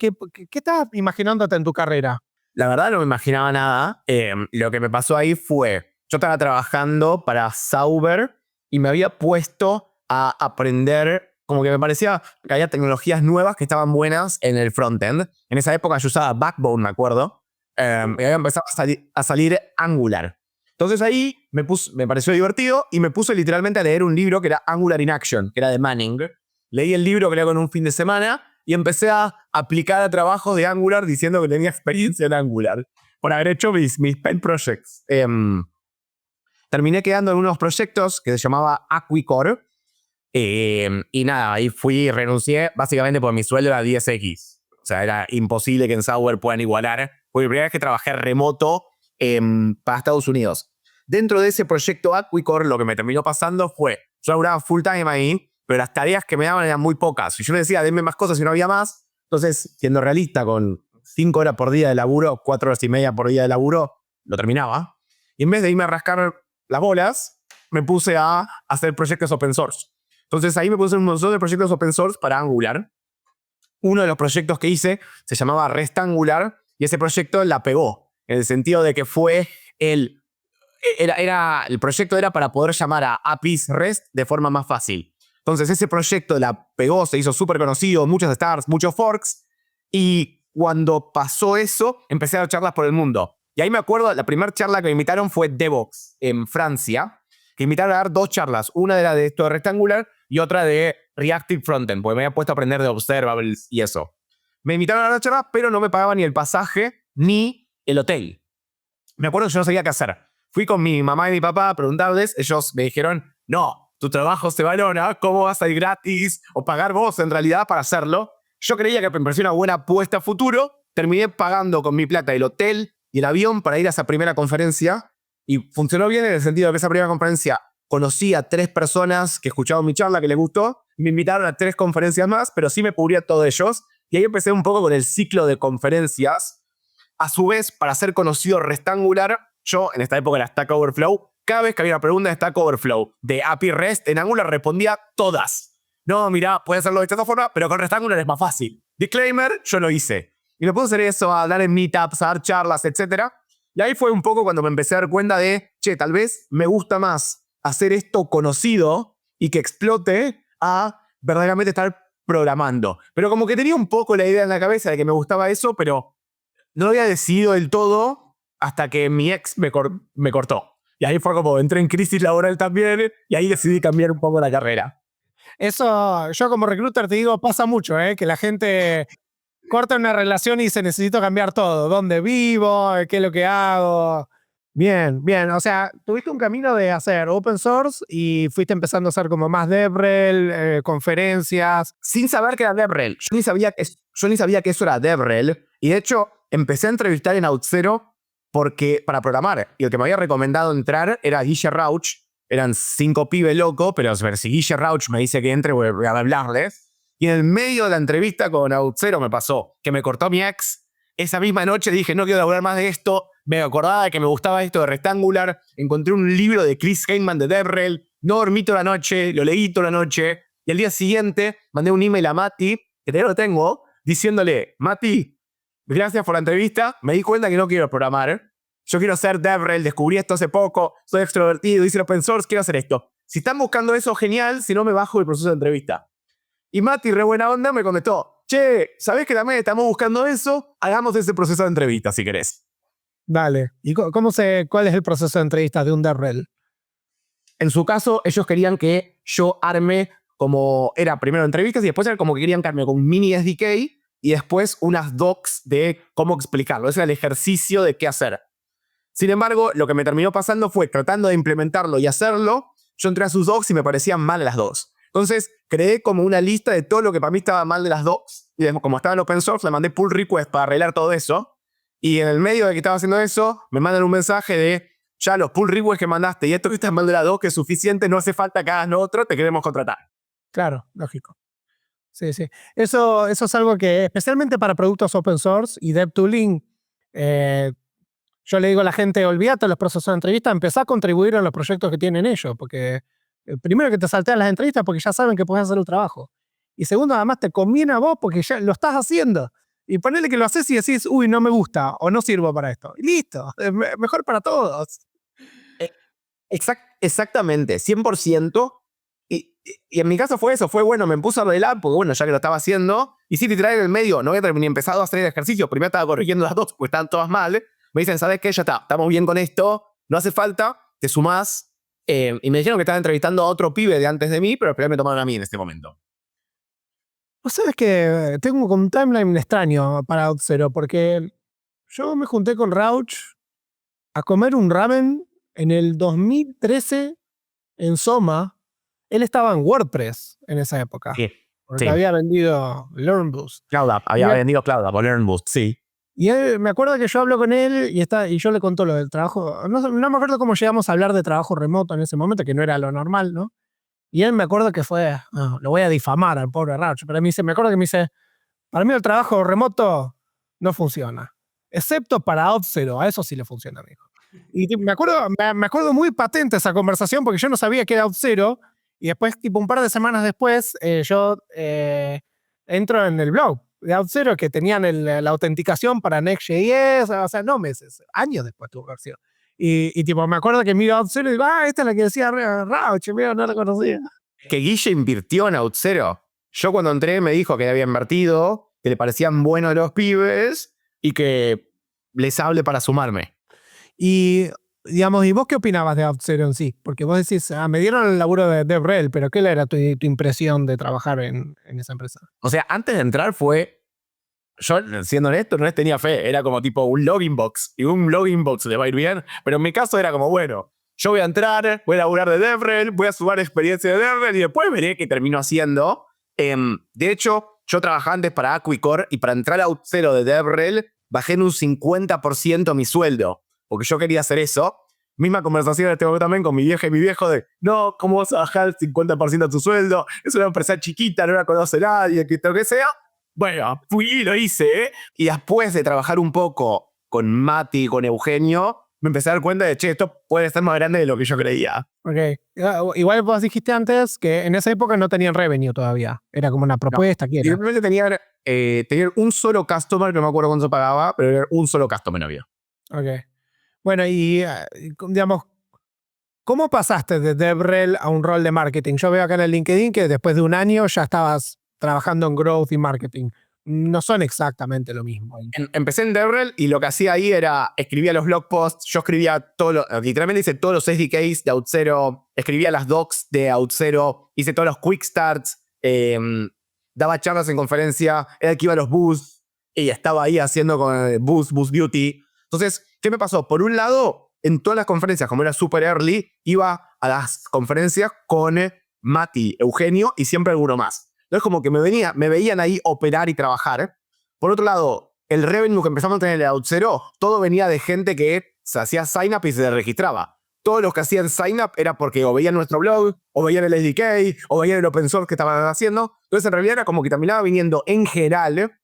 S2: estás imaginándote en tu carrera?
S1: La verdad no me imaginaba nada. Lo que me pasó ahí fue, yo estaba trabajando para Sauber y me había puesto a aprender, como que me parecía que había tecnologías nuevas que estaban buenas en el frontend. En esa época yo usaba Backbone, me acuerdo, y había empezado a salir Angular. Entonces ahí me pareció divertido y me puse literalmente a leer un libro que era Angular in Action, que era de Manning. Leí el libro, creo que en un fin de semana, y empecé a aplicar a trabajos de Angular diciendo que tenía experiencia en Angular por haber hecho mis pet projects. Terminé quedando en unos proyectos que se llamaba Aquicore, y nada, ahí renuncié básicamente porque mi sueldo era 10x. O sea, era imposible que en Sauber puedan igualar. Fue la primera vez que trabajé remoto para Estados Unidos. Dentro de ese proyecto Aquicore, lo que me terminó pasando fue, yo laburaba full time ahí, pero las tareas que me daban eran muy pocas. Y yo le decía, denme más cosas y no había más. Entonces, siendo realista, con 5 horas por día de laburo, 4 horas y media por día de laburo, lo terminaba. Y en vez de irme a rascar las bolas, me puse a hacer proyectos open source. Entonces ahí me puse un montón de proyectos open source para Angular. Uno de los proyectos que hice se llamaba REST Angular, y ese proyecto la pegó, en el sentido de que fue el proyecto era para poder llamar a APIs REST de forma más fácil. Entonces ese proyecto la pegó, se hizo súper conocido, muchos stars, muchos forks, y cuando pasó eso, empecé a dar charlas por el mundo. Y ahí me acuerdo, la primera charla que me invitaron fue Devox, en Francia, que me invitaron a dar 2 charlas. Una era de esto de Rectangular y otra de Reactive Frontend, porque me había puesto a aprender de Observables y eso. Me invitaron a dar la charla, pero no me pagaban ni el pasaje ni el hotel. Me acuerdo que yo no sabía qué hacer. Fui con mi mamá y mi papá a preguntarles. Ellos me dijeron, no, tu trabajo se valora, ¿cómo vas a ir gratis o pagar vos en realidad para hacerlo? Yo creía que me parecía una buena apuesta a futuro. Terminé pagando con mi plata el hotel y el avión para ir a esa primera conferencia, y funcionó bien en el sentido de que esa primera conferencia conocí a 3 personas que escuchaban mi charla, que les gustó, me invitaron a 3 conferencias más, pero sí me cubría todos ellos, y ahí empecé un poco con el ciclo de conferencias. A su vez, para ser conocido REST Angular, yo en esta época era Stack Overflow, cada vez que había una pregunta de Stack Overflow de API REST en Angular respondía todas. No, mira, puedes hacerlo de esta forma, pero con REST Angular es más fácil. Disclaimer, yo lo hice. Y me puse a hacer eso, a dar en meetups, a dar charlas, etc. Y ahí fue un poco cuando me empecé a dar cuenta de, che, tal vez me gusta más hacer esto conocido y que explote a verdaderamente estar programando. Pero como que tenía un poco la idea en la cabeza de que me gustaba eso, pero no lo había decidido del todo hasta que mi ex me cortó. Y ahí fue como entré en crisis laboral también y ahí decidí cambiar un poco la carrera.
S2: Eso, yo como recruiter te digo, pasa mucho, que la gente corta una relación y dice, necesito cambiar todo. ¿Dónde vivo? ¿Qué es lo que hago? Bien, bien. O sea, tuviste un camino de hacer open source y fuiste empezando a hacer como más DevRel, conferencias.
S1: Sin saber que era DevRel. Yo ni sabía que eso era DevRel. Y de hecho, empecé a entrevistar en OutZero para programar. Y el que me había recomendado entrar era Guille Rauch. Eran 5 pibes locos, pero a ver, si Guille Rauch me dice que entre, voy a hablarles. Y en el medio de la entrevista con OutZero me pasó que me cortó mi ex. Esa misma noche dije, no quiero hablar más de esto. Me acordaba de que me gustaba esto de Rectangular. Encontré un libro de Chris Heyman de DevRel. No dormí toda la noche, lo leí toda la noche. Y al día siguiente mandé un email a Mati, que todavía lo tengo, diciéndole, Mati, gracias por la entrevista. Me di cuenta que no quiero programar. Yo quiero ser DevRel, descubrí esto hace poco, soy extrovertido, hice open source, quiero hacer esto. Si están buscando eso, genial, si no me bajo el proceso de entrevista. Y Mati, re buena onda, me contestó, che, ¿sabés que también estamos buscando eso? Hagamos ese proceso de entrevista, si querés.
S2: Dale. ¿Y cuál es el proceso de entrevista de un DevRel?
S1: En su caso, ellos querían que yo arme como era primero entrevistas y después era como que querían que arme con un mini SDK y después unas docs de cómo explicarlo. Ese era el ejercicio de qué hacer. Sin embargo, lo que me terminó pasando fue tratando de implementarlo y hacerlo, yo entré a sus docs y me parecían mal las dos. Entonces, creé como una lista de todo lo que para mí estaba mal de las docs. Y como estaba en open source, le mandé pull request para arreglar todo eso. Y en el medio de que estaba haciendo eso, me mandan un mensaje de, ya los pull requests que mandaste y esto que está mal de las docs, que es suficiente, no hace falta que hagas lo otro, te queremos contratar.
S2: Claro, lógico. Sí, sí. Eso es algo que, especialmente para productos open source y DevTooling, yo le digo a la gente, olvídate de los procesos de entrevista, empezá a contribuir en los proyectos que tienen ellos, porque primero que te saltean las entrevistas porque ya saben que puedes hacer el trabajo. Y segundo, además te conviene a vos porque ya lo estás haciendo. Y ponele que lo haces y decís, uy, no me gusta o no sirvo para esto. Y listo, mejor para todos.
S1: Exactamente, 100%. Y en mi caso fue eso, fue bueno, me puse a arreglar, porque bueno, ya que lo estaba haciendo, y sí, literal en el medio, no había ni empezado a hacer el ejercicio, primero estaba corrigiendo las dos, porque estaban todas mal, me dicen, ¿sabes qué? Ya está, estamos bien con esto, no hace falta, te sumás, y me dijeron que estaban entrevistando a otro pibe de antes de mí, pero al final me tomaron a mí en este momento.
S2: Vos sabés que tengo un timeline extraño para OutZero, porque yo me junté con Rauch a comer un ramen en el 2013 en Soma. Él estaba en WordPress en esa época.
S1: Sí.
S2: Porque había vendido LearnBoost.
S1: CloudUp, había vendido CloudUp o LearnBoost, sí.
S2: Y me acuerdo que yo hablo con él y yo le conto lo del trabajo. No me acuerdo cómo llegamos a hablar de trabajo remoto en ese momento, que no era lo normal, ¿no? Y él me acuerdo que fue, lo voy a difamar al pobre Rauch, pero me acuerdo que me dice, para mí el trabajo remoto no funciona, excepto para OutZero, a eso sí le funciona, amigo. Y me acuerdo muy patente esa conversación porque yo no sabía que era OutZero. Y después, tipo un par de semanas después, yo entro en el blog de OutZero que tenían la autenticación para Next.js, o sea, no meses, años después tuvo que haber sido. Y tipo, me acuerdo que miro a OutZero y digo, esta es la que decía Rauch, mira, no la conocía.
S1: Que Guille invirtió en OutZero. Yo cuando entré me dijo que había invertido, que le parecían buenos los pibes y que les hable para sumarme.
S2: Y digamos, ¿y vos qué opinabas de OutZero en sí? Porque vos decís, me dieron el laburo de DevRel, pero ¿qué era tu impresión de trabajar en esa empresa?
S1: O sea, antes de entrar yo, siendo honesto, no les tenía fe. Era como tipo un login box. Y un login box le va a ir bien. Pero en mi caso era como, bueno, yo voy a entrar, voy a laburar de DevRel, voy a sumar experiencia de DevRel y después veré qué termino haciendo. De hecho, yo trabajaba antes para Aquicore y para entrar a OutZero de DevRel bajé en un 50% mi sueldo. Porque yo quería hacer eso. Misma conversación que tengo también con mi vieja y mi viejo de, no, ¿cómo vas a bajar el 50% de tu sueldo? Es una empresa chiquita, no la conoce nadie, que lo que sea. Bueno, fui y lo hice, Y después de trabajar un poco con Mati y con Eugenio, me empecé a dar cuenta de, che, esto puede ser más grande de lo que yo creía.
S2: Ok. Igual vos dijiste antes que en esa época no tenían revenue todavía. Era como una propuesta.
S1: No.
S2: ¿Qué era?
S1: Simplemente tenían un solo customer, no me acuerdo cuánto pagaba, pero era un solo customer había.
S2: Ok. Bueno, y digamos, ¿Cómo pasaste de DevRel a un rol de marketing? Yo veo acá en el LinkedIn que después de un año ya estabas trabajando en growth y marketing. No son exactamente lo mismo.
S1: Empecé en DevRel y lo que hacía ahí era escribía los blog posts, yo escribía literalmente hice todos los SDKs de OutZero, escribía las docs de OutZero, hice todos los quick starts, daba charlas en conferencia, era el que iba a los booths y estaba ahí haciendo con Boost Beauty. Entonces, ¿qué me pasó? Por un lado, en todas las conferencias, como era super early, iba a las conferencias con Mati, Eugenio y siempre alguno más. Entonces, como que me veían ahí operar y trabajar. Por otro lado, el revenue que empezamos a tener en OutZero, todo venía de gente que se hacía sign up y se registraba. Todos los que hacían sign up era porque o veían nuestro blog, o veían el SDK, o veían el open source que estaban haciendo. Entonces, en realidad era como que terminaba viniendo en general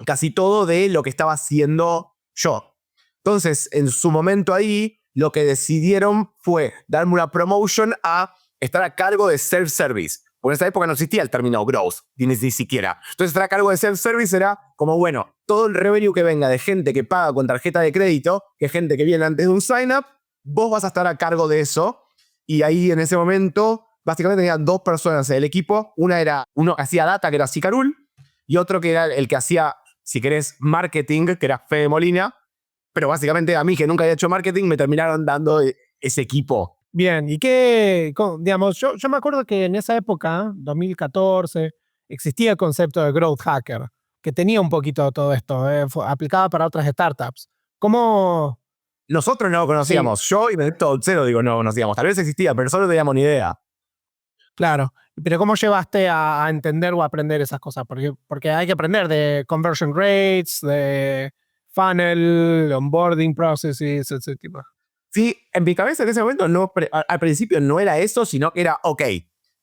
S1: casi todo de lo que estaba haciendo yo. Entonces, en su momento ahí, lo que decidieron fue darme una promotion a estar a cargo de self-service. Porque en esa época no existía el término growth, ni siquiera. Entonces, estar a cargo de self-service era como, bueno, todo el revenue que venga de gente que paga con tarjeta de crédito, que gente que viene antes de un sign-up, vos vas a estar a cargo de eso. Y ahí, en ese momento, básicamente tenía dos personas en el equipo. Una era uno que hacía data, que era Sicarul, y otro que era el que hacía, si querés, marketing, que era Fede Molina. Pero básicamente a mí, que nunca había hecho marketing, me terminaron dando ese equipo.
S2: Bien, y qué, digamos, yo me acuerdo que en esa época, 2014, existía el concepto de growth hacker, que tenía un poquito de todo esto, aplicado para otras startups. ¿Cómo?
S1: Nosotros no lo conocíamos. Sí. Yo y Benedetto OutZero, digo, no lo conocíamos. Tal vez existía, pero nosotros no teníamos ni idea.
S2: Claro, pero ¿cómo llevaste a entender o a aprender esas cosas? Porque hay que aprender de conversion rates, de funnel, onboarding processes, etc.
S1: Sí, en mi cabeza en ese momento al principio no era eso, sino que era, ok,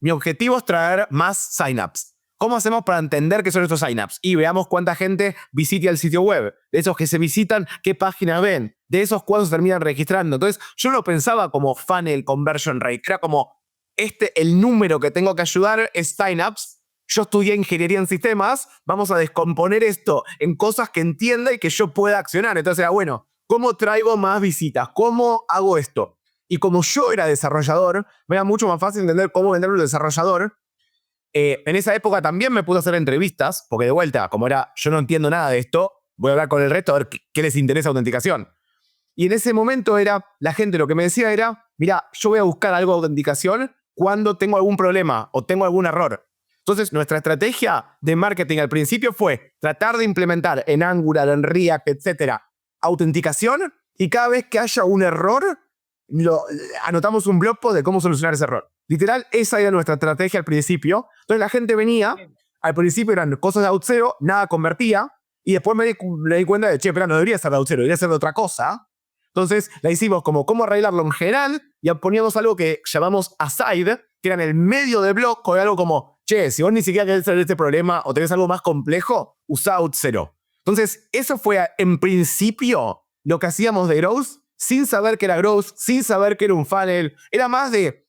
S1: mi objetivo es traer más signups. ¿Cómo hacemos para entender qué son estos signups? Y veamos cuánta gente visita el sitio web. De esos que se visitan, qué página ven. De esos cuántos se terminan registrando. Entonces, yo no pensaba como funnel conversion rate. Era como, el número que tengo que ayudar es signups. Yo estudié ingeniería en sistemas. Vamos a descomponer esto en cosas que entienda y que yo pueda accionar. Entonces era, bueno, ¿cómo traigo más visitas? ¿Cómo hago esto? Y como yo era desarrollador, me era mucho más fácil entender cómo vender un desarrollador. En esa época también me pude hacer entrevistas, porque de vuelta, como era, yo no entiendo nada de esto, voy a hablar con el resto a ver qué les interesa autenticación. Y en ese momento la gente lo que me decía era, mira, yo voy a buscar algo de autenticación cuando tengo algún problema o tengo algún error. Entonces, nuestra estrategia de marketing al principio fue tratar de implementar en Angular, en React, etcétera, autenticación, y cada vez que haya un error, anotamos un blog post de cómo solucionar ese error. Literal, esa era nuestra estrategia al principio. Entonces la gente venía, al principio eran cosas de OutZero, nada convertía, y después me di cuenta de, che, pero no debería ser de OutZero, debería ser de otra cosa. Entonces la hicimos como cómo arreglarlo en general, y poníamos algo que llamamos aside, que era en el medio del blog, con algo como, che, si vos ni siquiera querés hacer este problema o tenés algo más complejo, usá OutZero. Entonces, eso fue en principio lo que hacíamos de Growth, sin saber que era Growth, sin saber que era un funnel. Era más de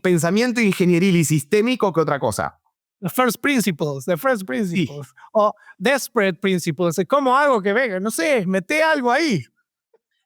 S1: pensamiento ingenieril y sistémico que otra cosa.
S2: The first principles. Sí. O desperate principles. ¿Cómo hago que venga? No sé, mete algo ahí.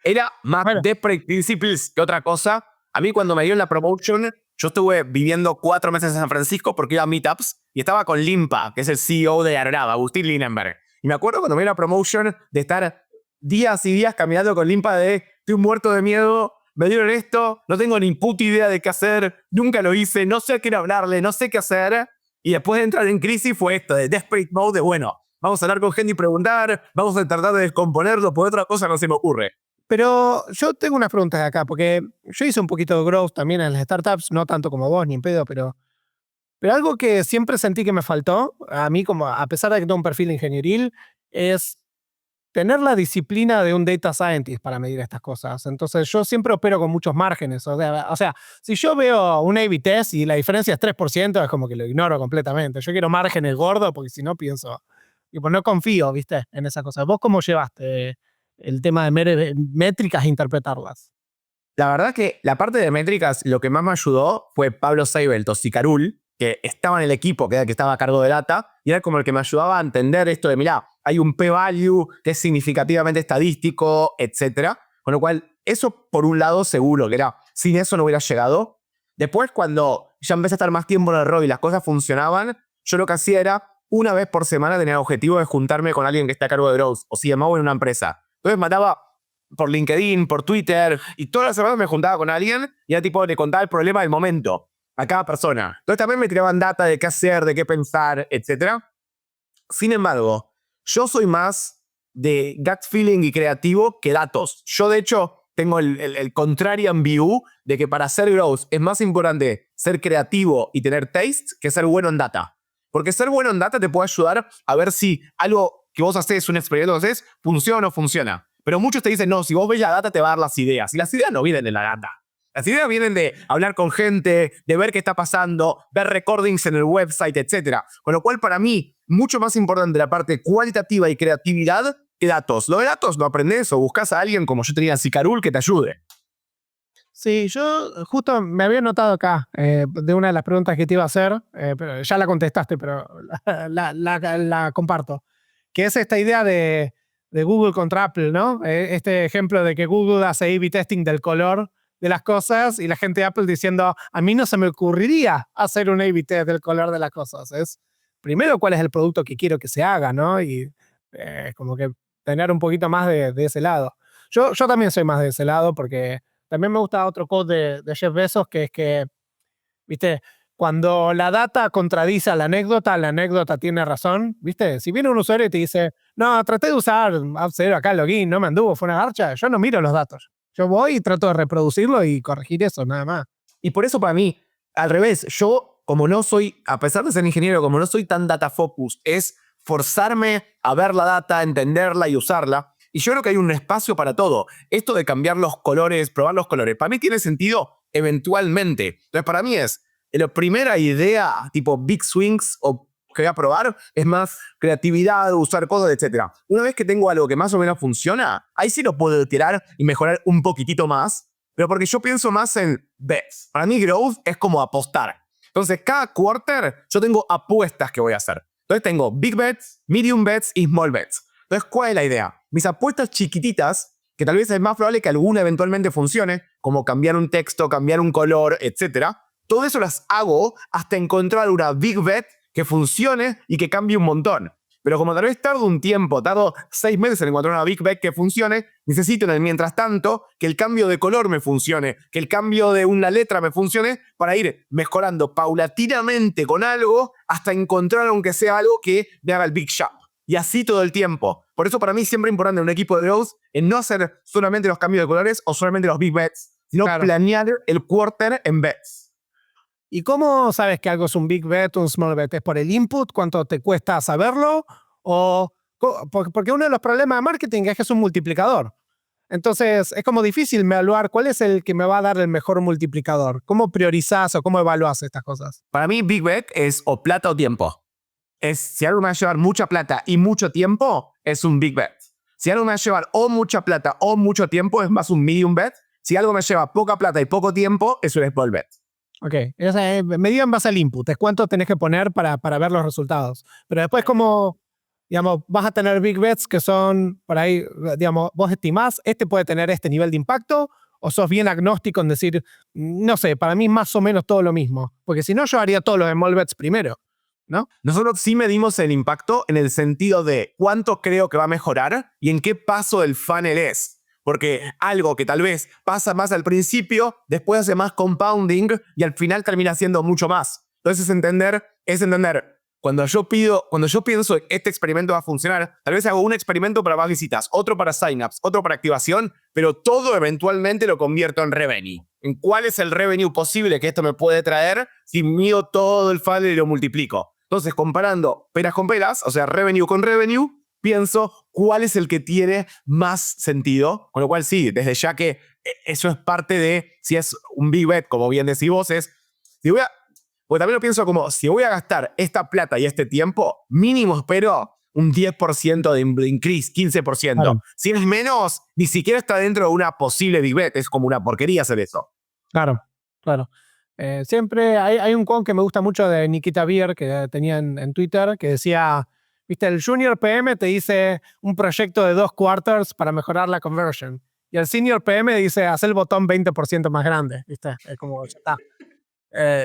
S1: Era más desperate principles que otra cosa. A mí cuando me dieron la promotion, yo estuve viviendo 4 meses en San Francisco porque iba a meetups y estaba con Limpa, que es el CEO de Aronava, Agustín Linenberg. Y me acuerdo cuando me dio la promotion de estar días y días caminando con Limpa de estoy muerto de miedo, me dieron esto, no tengo ni puta idea de qué hacer, nunca lo hice, no sé a quién hablarle, no sé qué hacer. Y después de entrar en crisis fue esto, de desperate mode, de bueno, vamos a hablar con gente y preguntar, vamos a tratar de descomponerlo, porque otra cosa no se me ocurre.
S2: Pero yo tengo unas preguntas de acá, porque yo hice un poquito de growth también en las startups, no tanto como vos, ni en pedo, pero algo que siempre sentí que me faltó, a mí, como a pesar de que tengo un perfil ingenieril, es tener la disciplina de un data scientist para medir estas cosas. Entonces, yo siempre opero con muchos márgenes. O sea, si yo veo un A/B test y la diferencia es 3%, es como que lo ignoro completamente. Yo quiero márgenes gordos porque si no pienso, y pues no confío, ¿viste? En esas cosas. ¿Vos cómo llevaste el tema de métricas e interpretarlas?
S1: La verdad que la parte de métricas, lo que más me ayudó fue Pablo Seibelt o Sicarul, que estaba en el equipo, que era el que estaba a cargo de data, y era como el que me ayudaba a entender esto de, mirá, hay un p-value que es significativamente estadístico, etc. Con lo cual, eso por un lado seguro, que era sin eso no hubiera llegado. Después, cuando ya empecé a estar más tiempo en el rol y las cosas funcionaban, yo lo que hacía era, una vez por semana tenía el objetivo de juntarme con alguien que esté a cargo de growth o CMO en una empresa. Entonces mandaba por LinkedIn, por Twitter, y todas las semanas me juntaba con alguien y era tipo, le contaba el problema del momento a cada persona. Entonces también me tiraban data de qué hacer, de qué pensar, etc. Sin embargo, yo soy más de gut feeling y creativo que datos. Yo, de hecho, tengo el contrarian view de que para hacer growth es más importante ser creativo y tener taste que ser bueno en data. Porque ser bueno en data te puede ayudar a ver si algo que vos haces, un experimento que haces, funciona o no funciona. Pero muchos te dicen, no, si vos ves la data te va a dar las ideas. Y las ideas no vienen de la data. Las ideas vienen de hablar con gente, de ver qué está pasando, ver recordings en el website, etc. Con lo cual, para mí, mucho más importante la parte cualitativa y creatividad que datos. Lo de datos lo aprendés o buscas a alguien como yo tenía en Sicarul que te ayude.
S2: Sí, yo justo me había notado acá de una de las preguntas que te iba a hacer, pero ya la contestaste, pero la comparto, que es esta idea de Google contra Apple, ¿no? Este ejemplo de que Google hace A/B testing del color de las cosas y la gente de Apple diciendo, a mí no se me ocurriría hacer un A/B test del color de las cosas. Es primero cuál es el producto que quiero que se haga, ¿no? Y como que tener un poquito más de ese lado. Yo también soy más de ese lado porque también me gusta otro quote de Jeff Bezos, que es que, ¿viste? Cuando la data contradice a la anécdota tiene razón, ¿viste? Si viene un usuario y te dice, no, traté de usar AppZero acá el login, no me anduvo, fue una garcha, yo no miro los datos. Yo voy y trato de reproducirlo y corregir eso, nada más.
S1: Y por eso para mí, al revés, yo como no soy, a pesar de ser ingeniero, como no soy tan data focused, es forzarme a ver la data, entenderla y usarla. Y yo creo que hay un espacio para todo. Esto de cambiar los colores, probar los colores, para mí tiene sentido eventualmente. Entonces para mí es, la primera idea, tipo big swings o que voy a probar, es más creatividad, usar cosas, etc. Una vez que tengo algo que más o menos funciona, ahí sí lo puedo tirar y mejorar un poquitito más, pero porque yo pienso más en bets. Para mí growth es como apostar. Entonces cada quarter yo tengo apuestas que voy a hacer. Entonces tengo big bets, medium bets y small bets. Entonces, ¿cuál es la idea? Mis apuestas chiquititas, que tal vez es más probable que alguna eventualmente funcione, como cambiar un texto, cambiar un color, etc. Todo eso las hago hasta encontrar una big bet que funcione y que cambie un montón. Pero como tal vez tardo un tiempo, tardo 6 meses en encontrar una big bet que funcione, necesito en el mientras tanto que el cambio de color me funcione, que el cambio de una letra me funcione para ir mejorando paulatinamente con algo hasta encontrar aunque sea algo que me haga el big shot. Y así todo el tiempo. Por eso para mí siempre es importante en un equipo de growth en no hacer solamente los cambios de colores o solamente los big bets, sino planear el quarter en bets.
S2: ¿Y cómo sabes que algo es un big bet o un small bet? ¿Es por el input? ¿Cuánto te cuesta saberlo? Porque uno de los problemas de marketing es que es un multiplicador. Entonces es como difícil evaluar cuál es el que me va a dar el mejor multiplicador. ¿Cómo priorizas o cómo evaluas estas cosas?
S1: Para mí big bet es o plata o tiempo. Si algo me va a llevar mucha plata y mucho tiempo, es un big bet. Si algo me va a llevar o mucha plata o mucho tiempo, es más un medium bet. Si algo me lleva poca plata y poco tiempo, es un small bet.
S2: Ok, medida en base al input, es cuánto tenés que poner para ver los resultados. Pero después como, digamos, vas a tener big bets que son, por ahí, digamos, vos estimás, este puede tener este nivel de impacto, o sos bien agnóstico en decir, no sé, para mí más o menos todo lo mismo. Porque si no, yo haría todos los small bets primero, ¿no?
S1: Nosotros sí medimos el impacto en el sentido de cuánto creo que va a mejorar y en qué paso del funnel es. Porque algo que tal vez pasa más al principio, después hace más compounding y al final termina siendo mucho más. Entonces es entender, cuando yo pienso que este experimento va a funcionar, tal vez hago un experimento para más visitas, otro para signups, otro para activación, pero todo eventualmente lo convierto en revenue. En cuál es el revenue posible que esto me puede traer si mido todo el funnel y lo multiplico. Entonces, comparando peras con peras, o sea, revenue con revenue, pienso cuál es el que tiene más sentido. Con lo cual, sí, desde ya que eso es parte de, si es un big bet, como bien decís vos, porque también lo pienso como, si voy a gastar esta plata y este tiempo, mínimo espero un 10% de increase, 15%. Claro. Si es menos, ni siquiera está dentro de una posible big bet. Es como una porquería hacer eso.
S2: Claro, claro. Siempre hay un quote que me gusta mucho de Nikita Beer, que tenía en Twitter, que decía, viste, el junior PM te dice un proyecto de 2 quarters para mejorar la conversion. Y el senior PM dice, haz el botón 20% más grande, ¿viste? Es como, ya está.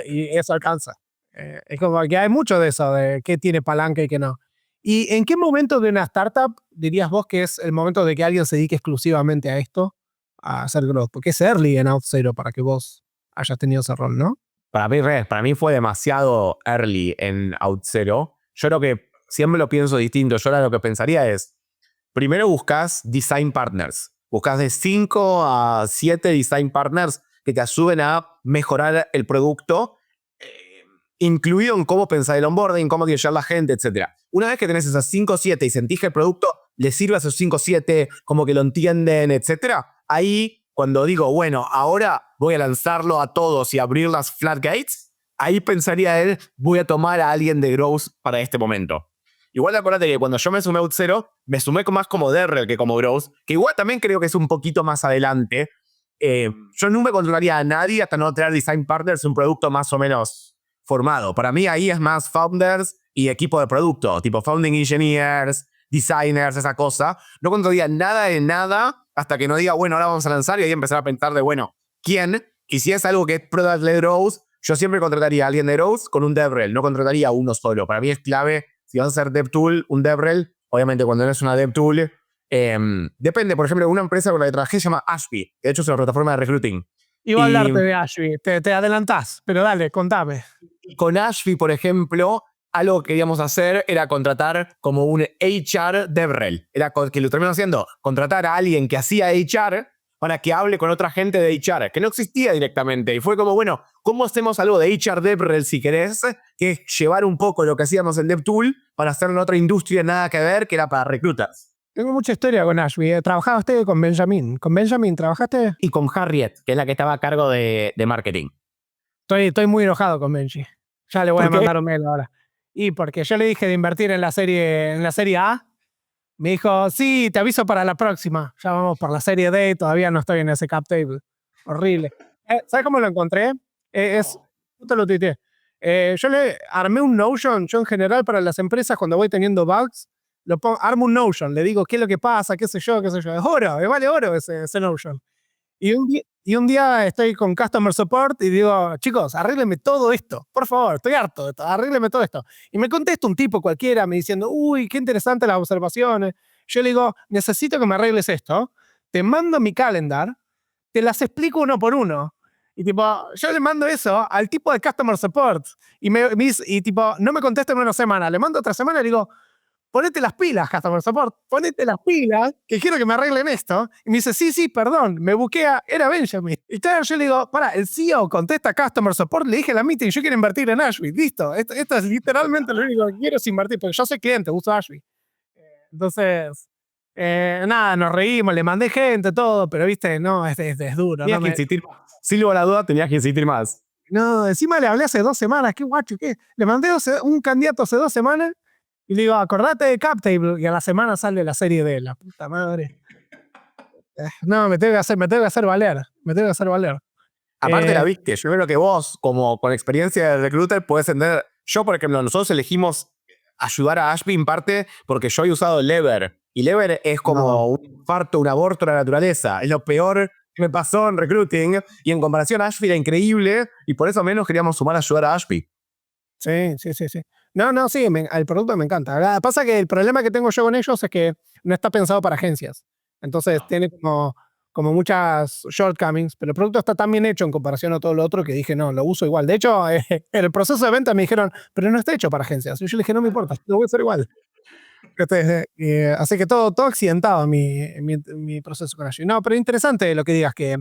S2: Y eso alcanza. Es como que hay mucho de eso, de qué tiene palanca y qué no. ¿Y en qué momento de una startup dirías vos que es el momento de que alguien se dedique exclusivamente a esto, a hacer growth? Porque es early en OutZero para que vos hayas tenido ese rol, ¿no?
S1: Para mí fue demasiado early en OutZero. Yo creo que siempre lo pienso distinto. Yo ahora lo que pensaría es, primero buscas design partners. Buscas de 5 a 7 design partners que te ayuden a mejorar el producto, incluido en cómo pensar el onboarding, cómo quiere llegar la gente, etc. Una vez que tenés esas 5 o 7 y sentís que el producto le sirve a esos 5 o 7, como que lo entienden, etc., ahí, cuando digo, bueno, ahora voy a lanzarlo a todos y abrir las floodgates, ahí pensaría él, voy a tomar a alguien de Growth para este momento. Igual acuérdate que cuando yo me sumé a OutZero, me sumé más como DevRel que como Growth, que igual también creo que es un poquito más adelante. Yo no me controlaría a nadie hasta no tener design partners, un producto más o menos formado. Para mí ahí es más founders y equipo de producto, tipo founding engineers, designers, esa cosa. No controlaría nada de nada hasta que no diga, bueno, ahora vamos a lanzar y ahí empezar a pensar de, bueno, ¿quién? Y si es algo que es product-led growth, yo siempre contrataría a alguien de growth con un DevRel, no contrataría a uno solo. Para mí es clave, si vas a hacer DevTool, un DevRel, obviamente cuando no es una DevTool, depende. Por ejemplo, una empresa con la que trabajé se llama Ashby, que de hecho es una plataforma de recruiting.
S2: Iba a hablarte de Ashby, te adelantás, pero dale, contame.
S1: Con Ashby, por ejemplo, algo que queríamos hacer era contratar como un HR DevRel. Era que lo terminamos haciendo, contratar a alguien que hacía HR para que hable con otra gente de HR, que no existía directamente. Y fue como, bueno, ¿cómo hacemos algo de HR DevRel si querés? Que es llevar un poco lo que hacíamos en DevTool para hacerlo en otra industria nada que ver, que era para recruiters.
S2: Tengo mucha historia con Ashby. ¿Trabajaste con Benjamin? ¿Con Benjamin trabajaste?
S1: Y con Harriet, que es la que estaba a cargo de marketing.
S2: Estoy muy enojado con Benji. Ya le voy a mandar un mail ahora. Y porque yo le dije de invertir en la serie A, me dijo, sí, te aviso para la próxima. Ya vamos por la serie D, todavía no estoy en ese cap table. Horrible. ¿Sabes cómo lo encontré? No te lo tuiteé. Yo le armé un Notion, yo en general para las empresas cuando voy teniendo bugs, armo un Notion, le digo qué es lo que pasa, qué sé yo. Es oro, me vale oro ese Notion. Y un día estoy con Customer Support y digo, chicos, arréglenme todo esto, por favor, estoy harto de esto, arréglenme todo esto. Y me contesta un tipo cualquiera me diciendo, uy, qué interesante las observaciones. Yo le digo, necesito que me arregles esto, te mando mi calendar, te las explico uno por uno. Y tipo, yo le mando eso al tipo de Customer Support y tipo, no me contesta en una semana, le mando otra semana y le digo, ponete las pilas, Customer Support, ponete las pilas, que quiero que me arreglen esto. Y me dice, sí, perdón, me buquea, era Benjamin. Y claro, yo le digo, el CEO contesta Customer Support, le dije a la meeting, yo quiero invertir en Ashby, listo. Esto es literalmente lo único que quiero es invertir, porque yo soy cliente, uso Ashby. Entonces, nada, nos reímos, le mandé gente, todo, pero viste, no, es duro.
S1: Tenías que insistir más. Sin lugar a duda, tenías que insistir más.
S2: No, encima le hablé hace 2 semanas, qué guacho, qué. Le mandé un candidato hace 2 semanas. Y le digo, acordate de CapTable. Y a la semana sale la serie D. La puta madre. No, me tengo que hacer valer.
S1: Aparte la viste, yo creo que vos, como con experiencia de recruiter, puedes entender. Yo, por ejemplo, nosotros elegimos ayudar a Ashby en parte porque yo he usado Lever. Y Lever es como un parto, un aborto de la naturaleza. Es lo peor que me pasó en recruiting. Y en comparación a Ashby era increíble. Y por eso menos queríamos sumar a ayudar a Ashby.
S2: Sí. No, sí, el producto me encanta. Pasa que el problema que tengo yo con ellos es que no está pensado para agencias. Entonces tiene como muchas shortcomings, pero el producto está tan bien hecho en comparación a todo lo otro que dije, no, lo uso igual. De hecho, en el proceso de venta me dijeron, pero no está hecho para agencias. Y yo le dije, no me importa, lo voy a hacer igual. Así que todo accidentado mi proceso con Ashby. No, pero interesante lo que digas, que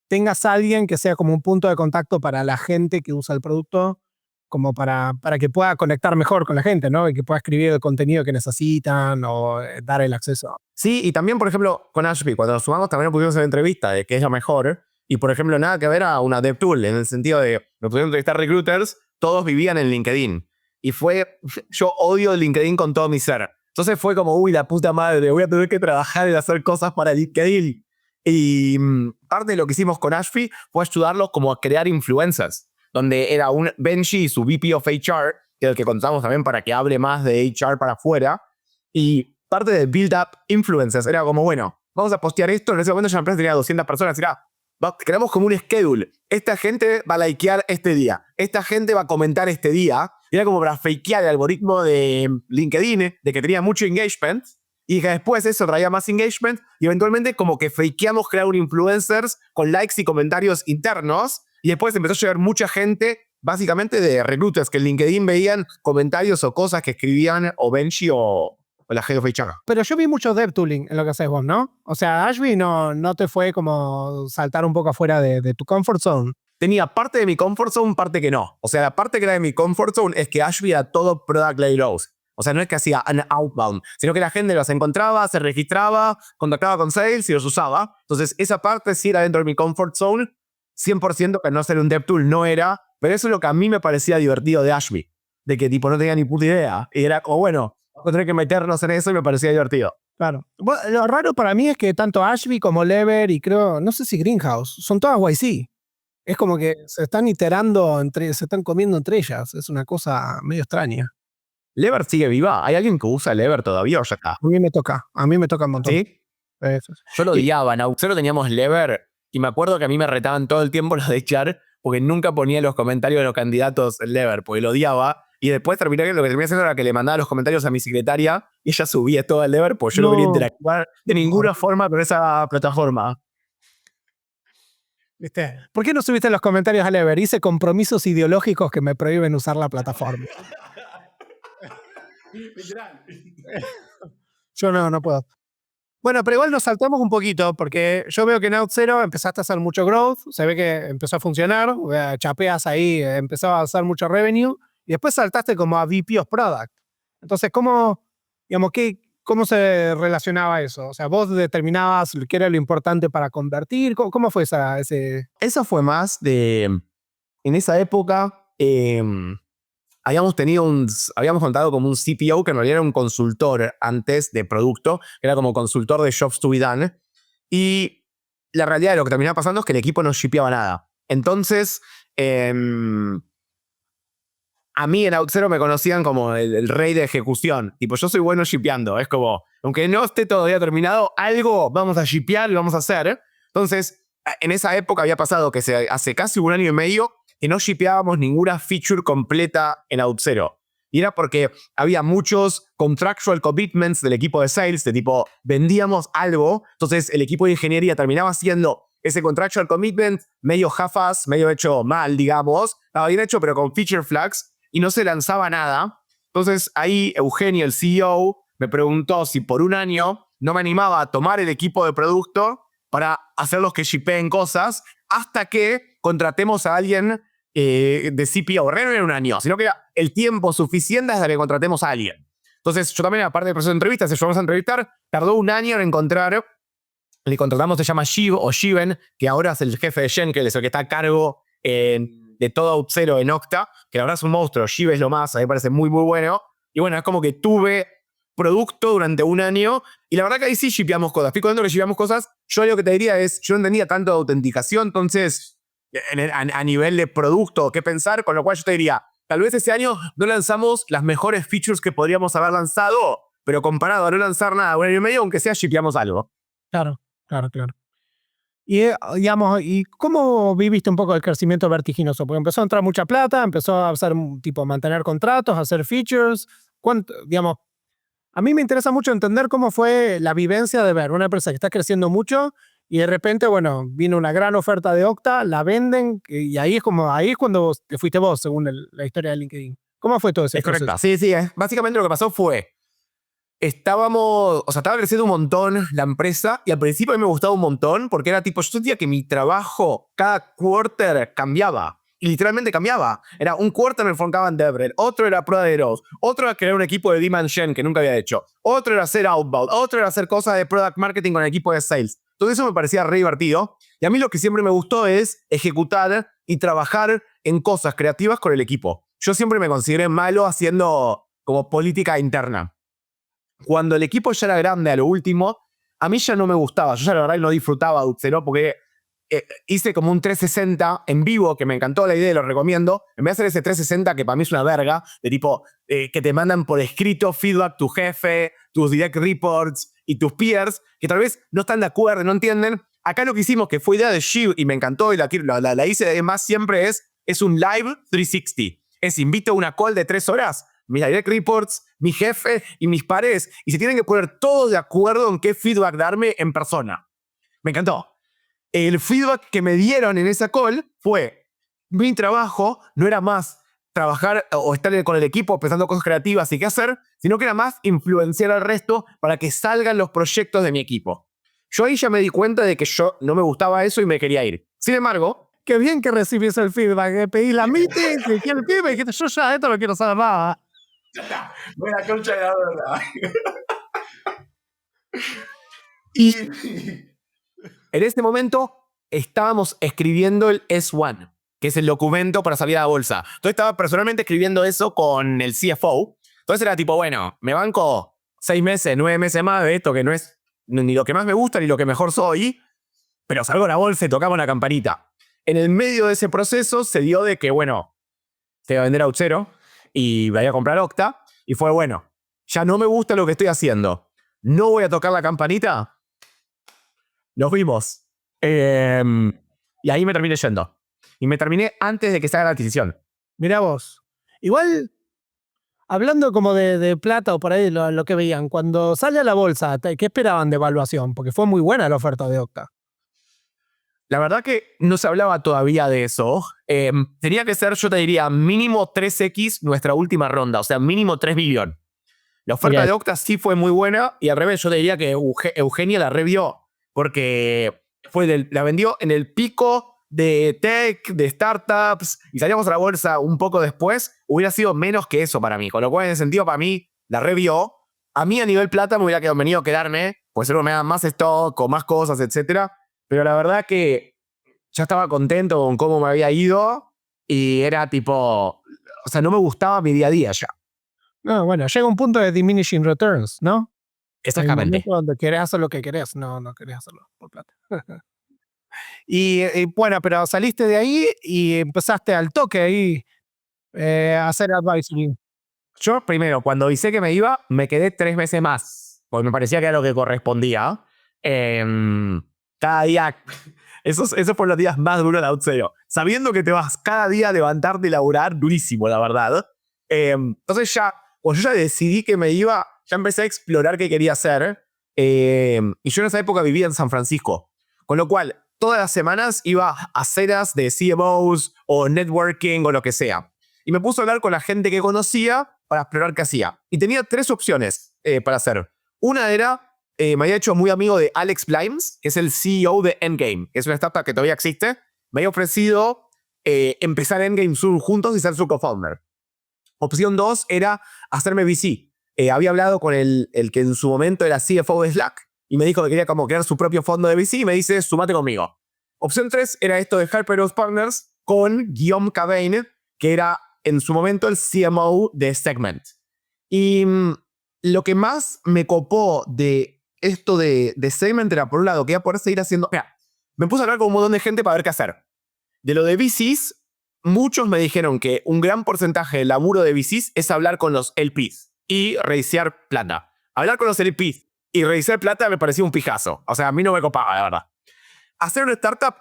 S2: tengas a alguien que sea como un punto de contacto para la gente que usa el producto, como para que pueda conectar mejor con la gente, ¿no? Y que pueda escribir el contenido que necesitan o dar el acceso.
S1: Sí, y también, por ejemplo, con Ashby, cuando nos sumamos también nos pusimos en entrevista de que es lo mejor. Y, por ejemplo, nada que ver a una DevTool, en el sentido de nos pudimos entrevistar recruiters, todos vivían en LinkedIn. Y yo odio LinkedIn con todo mi ser. Entonces fue como, uy, la puta madre, voy a tener que trabajar y hacer cosas para LinkedIn. Y parte de lo que hicimos con Ashby fue ayudarlos como a crear influencers, donde era un Benji y su VP of HR, que es el que contamos también para que hable más de HR para afuera. Y parte de Build Up Influencers era como, bueno, vamos a postear esto. En ese momento ya la empresa tenía 200 personas. Creamos como un schedule. Esta gente va a likear este día. Esta gente va a comentar este día. Y era como para fakear el algoritmo de LinkedIn, de que tenía mucho engagement. Y que después eso traía más engagement. Y eventualmente como que fakeamos crear un influencers con likes y comentarios internos. Y después empezó a llegar mucha gente, básicamente de recruiters, que en LinkedIn veían comentarios o cosas que escribían o Benji o la Head of HR.
S2: Pero yo vi mucho dev tooling en lo que haces vos, ¿no? O sea, Ashby no te fue como saltar un poco afuera de tu comfort zone.
S1: Tenía parte de mi comfort zone, parte que no. O sea, la parte que era de mi comfort zone es que Ashby era todo product-led growth. O sea, no es que hacía un outbound, sino que la gente los encontraba, se registraba, contactaba con sales y los usaba. Entonces, esa parte sí era dentro de mi comfort zone. 100% que no ser un dev tool no era, pero eso es lo que a mí me parecía divertido de Ashby. De que tipo no tenía ni puta idea. Y era como, bueno, tener que meternos en eso y me parecía divertido.
S2: Claro. Bueno, lo raro para mí es que tanto Ashby como Lever y creo, no sé si Greenhouse, son todas YC. Es como que se están iterando, se están comiendo entre ellas. Es una cosa medio extraña.
S1: ¿Lever sigue viva? ¿Hay alguien que usa Lever todavía o ya está?
S2: A mí me toca un montón.
S1: ¿Sí? Yo lo odiaba. En Auxero teníamos Lever y me acuerdo que a mí me retaban todo el tiempo los de echar porque nunca ponía los comentarios de los candidatos en Lever porque lo odiaba. Y después lo que terminé haciendo era que le mandaba los comentarios a mi secretaria y ella subía todo el Lever porque yo no quería interactuar de ninguna forma con esa plataforma.
S2: ¿Viste? ¿Por qué no subiste los comentarios a Lever? Hice compromisos ideológicos que me prohíben usar la plataforma. Literal. Yo no puedo. Bueno, pero igual nos saltamos un poquito porque yo veo que en OutZero empezaste a hacer mucho growth, se ve que empezó a funcionar, chapeas ahí, empezó a hacer mucho revenue y después saltaste como a VP of Product. Entonces, ¿cómo se relacionaba eso? O sea, vos determinabas qué era lo importante para convertir. ¿Cómo fue ese...?
S1: Eso fue más de... En esa época habíamos contado como un CPO que en realidad era un consultor antes de producto, que era como consultor de jobs to be done. Y la realidad de lo que terminaba pasando es que el equipo no shipeaba nada. Entonces, a mí en OutZero me conocían como el rey de ejecución. Tipo, yo soy bueno shipeando. Es como, aunque no esté todavía terminado, algo vamos a shipear y vamos a hacer. Entonces, en esa época había pasado que hace casi un año y medio que no shipeábamos ninguna feature completa en OutZero. Y era porque había muchos contractual commitments del equipo de sales, de tipo, vendíamos algo, entonces el equipo de ingeniería terminaba haciendo ese contractual commitment medio half-ass, medio hecho mal, digamos. Estaba bien hecho, pero con feature flags, y no se lanzaba nada. Entonces ahí Eugenio, el CEO, me preguntó si por un año no me animaba a tomar el equipo de producto para hacer los que shipeen cosas, hasta que contratemos a alguien de CPO. No era un año, sino que era el tiempo suficiente hasta que contratemos a alguien. Entonces, yo también, aparte del proceso de entrevistas, si vamos a entrevistar, tardó un año en encontrar. Le contratamos, se llama Shiv o Shiven, que ahora es el jefe de Jen, que es el que está a cargo de todo OutZero en Okta, que la verdad es un monstruo. Shiv es lo más, a mí me parece muy, muy bueno. Y bueno, es como que tuve producto durante un año y la verdad que ahí sí shipeamos cosas. Estoy contando que shipeamos cosas. Yo lo que te diría es, yo no entendía tanto de autenticación, entonces a nivel de producto, qué pensar, con lo cual yo te diría, tal vez ese año no lanzamos las mejores features que podríamos haber lanzado, pero comparado a no lanzar nada un año y medio, aunque sea shipeamos algo.
S2: Claro. Y, digamos, ¿y cómo viviste un poco el crecimiento vertiginoso? Porque empezó a entrar mucha plata, empezó a hacer, tipo, mantener contratos, hacer features. Digamos, a mí me interesa mucho entender cómo fue la vivencia de ver una empresa que está creciendo mucho y de repente, bueno, viene una gran oferta de Okta, la venden y ahí es cuando te fuiste vos, según la historia de LinkedIn. ¿Cómo fue todo ese proceso?
S1: Es correcto. Sí. Básicamente lo que pasó fue, estaba creciendo un montón la empresa y al principio a mí me gustaba un montón porque era tipo, yo sentía que mi trabajo cada quarter cambiaba. Y literalmente cambiaba. Era un quarter me enfocaba en DevRel, otro era Product Growth, otro era crear un equipo de Demand Gen que nunca había hecho, otro era hacer Outbound, otro era hacer cosas de Product Marketing con el equipo de Sales. Todo eso me parecía re divertido. Y a mí lo que siempre me gustó es ejecutar y trabajar en cosas creativas con el equipo. Yo siempre me consideré malo haciendo como política interna. Cuando el equipo ya era grande a lo último, a mí ya no me gustaba. Yo ya la verdad no disfrutaba de OutZero porque hice como un 360 en vivo, que me encantó la idea y lo recomiendo. En vez de hacer ese 360 que para mí es una verga, de tipo que te mandan por escrito feedback tu jefe, tus direct reports y tus peers, que tal vez no están de acuerdo, no entienden. Acá lo que hicimos, que fue idea de Shiv y me encantó y la hice de más siempre es un live 360. Invito a una call de 3 horas, mis direct reports, mi jefe y mis pares, y se tienen que poner todos de acuerdo en qué feedback darme en persona. Me encantó. El feedback que me dieron en esa call fue, mi trabajo no era más trabajar o estar con el equipo pensando cosas creativas y qué hacer, sino que era más influenciar al resto para que salgan los proyectos de mi equipo. Yo ahí ya me di cuenta de que yo no me gustaba eso y me quería ir. Sin embargo,
S2: Qué bien que recibís el feedback. Pedí la meeting, te dije el feedback y dijiste, yo ya de esto no quiero saber nada.
S1: buena concha de la verdad. Y en ese momento estábamos escribiendo el S1, que es el documento para salir a la bolsa. Entonces estaba personalmente escribiendo eso con el CFO. Entonces era tipo, bueno, me banco 6 meses, 9 meses más de esto que no es ni lo que más me gusta ni lo que mejor soy, pero salgo a la bolsa y tocamos la campanita. En el medio de ese proceso se dio de que, bueno, te iba a vender Auth0 y voy a comprar Okta. Y fue, bueno, ya no me gusta lo que estoy haciendo. No voy a tocar la campanita. Nos vimos. Y ahí me terminé yendo. Y me terminé antes de que se haga la adquisición.
S2: Mirá vos. Igual, hablando como de plata o por ahí lo que veían, cuando sale a la bolsa, ¿qué esperaban de evaluación? Porque fue muy buena la oferta de Okta.
S1: La verdad que no se hablaba todavía de eso. Tenía que ser, yo te diría, mínimo 3x nuestra última ronda. O sea, mínimo 3 billones. La oferta de Okta sí fue muy buena. Y al revés, yo te diría que Eugenia la revió. Porque la vendió en el pico de tech, de startups. Y salíamos a la bolsa un poco después. Hubiera sido menos que eso para mí. Con lo cual, en ese sentido, para mí, la revió. A mí, a nivel plata, me hubiera venido a quedarme. Pues luego me dan más stock o más cosas, etcétera. Pero la verdad que ya estaba contento con cómo me había ido y era tipo, o sea, no me gustaba mi día a día ya.
S2: No, bueno, llega un punto de diminishing returns, ¿no?
S1: Exactamente.
S2: Hay un momento donde querés hacer lo que querés, no querés hacerlo por plata. y bueno, pero saliste de ahí y empezaste al toque ahí a hacer advisory.
S1: Yo primero, cuando avisé que me iba, me quedé 3 meses más, porque me parecía que era lo que correspondía. Cada día, esos fueron los días más duros de Auth0. Sabiendo que te vas cada día a levantarte y laburar, durísimo, la verdad. Entonces cuando yo ya decidí que me iba, ya empecé a explorar qué quería hacer. Y yo en esa época vivía en San Francisco. Con lo cual, todas las semanas iba a cenas de CMOs o networking o lo que sea. Y me puse a hablar con la gente que conocía para explorar qué hacía. Y tenía 3 opciones para hacer. Una era, me había hecho muy amigo de Alex Blimes, que es el CEO de Endgame, que es una startup que todavía existe. Me había ofrecido empezar Endgame juntos y ser su co-founder. Opción 2 era hacerme VC. Había hablado con el que en su momento era CFO de Slack y me dijo que quería como crear su propio fondo de VC y me dice, sumate conmigo. Opción 3 era esto de Hyperos Partners con Guillaume Cabane, que era en su momento el CMO de Segment. Y lo que más me copó de esto de Segment era, por un lado, que iba a poder seguir haciendo... Mira, me puse a hablar con un montón de gente para ver qué hacer. De lo de VCs, muchos me dijeron que un gran porcentaje del laburo de VCs es hablar con los LPs y reiniciar plata. Hablar con los LPs y reiniciar plata me parecía un pijazo. O sea, a mí no me copaba, la verdad. Hacer una startup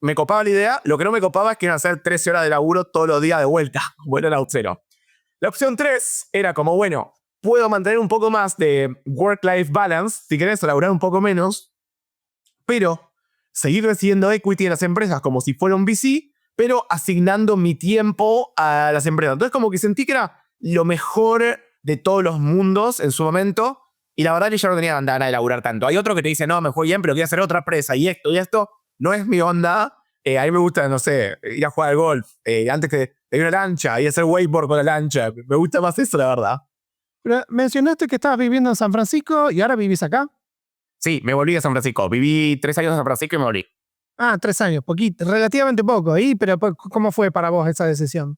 S1: me copaba la idea. Lo que no me copaba es que iban a hacer 13 horas de laburo todos los días de vuelta. Bueno, era Auth0. La opción 3 era como, bueno, puedo mantener un poco más de work-life balance, si querés, laburar un poco menos, pero seguir recibiendo equity en las empresas como si fuera un VC, pero asignando mi tiempo a las empresas. Entonces como que sentí que era lo mejor de todos los mundos en su momento, y la verdad que yo no tenía ganas de laburar tanto. Hay otro que te dice, no, me fue bien, pero quiero hacer otra empresa, y esto no es mi onda. A mí me gusta, no sé, ir a jugar al golf, antes que de una lancha, y hacer wakeboard con la lancha. Me gusta más eso, la verdad.
S2: Pero mencionaste que estabas viviendo en San Francisco y ahora vivís acá.
S1: Sí, me volví a San Francisco. Viví 3 años en San Francisco y me volví.
S2: 3 años, poquito, relativamente poco. Pero ¿cómo fue para vos esa decisión?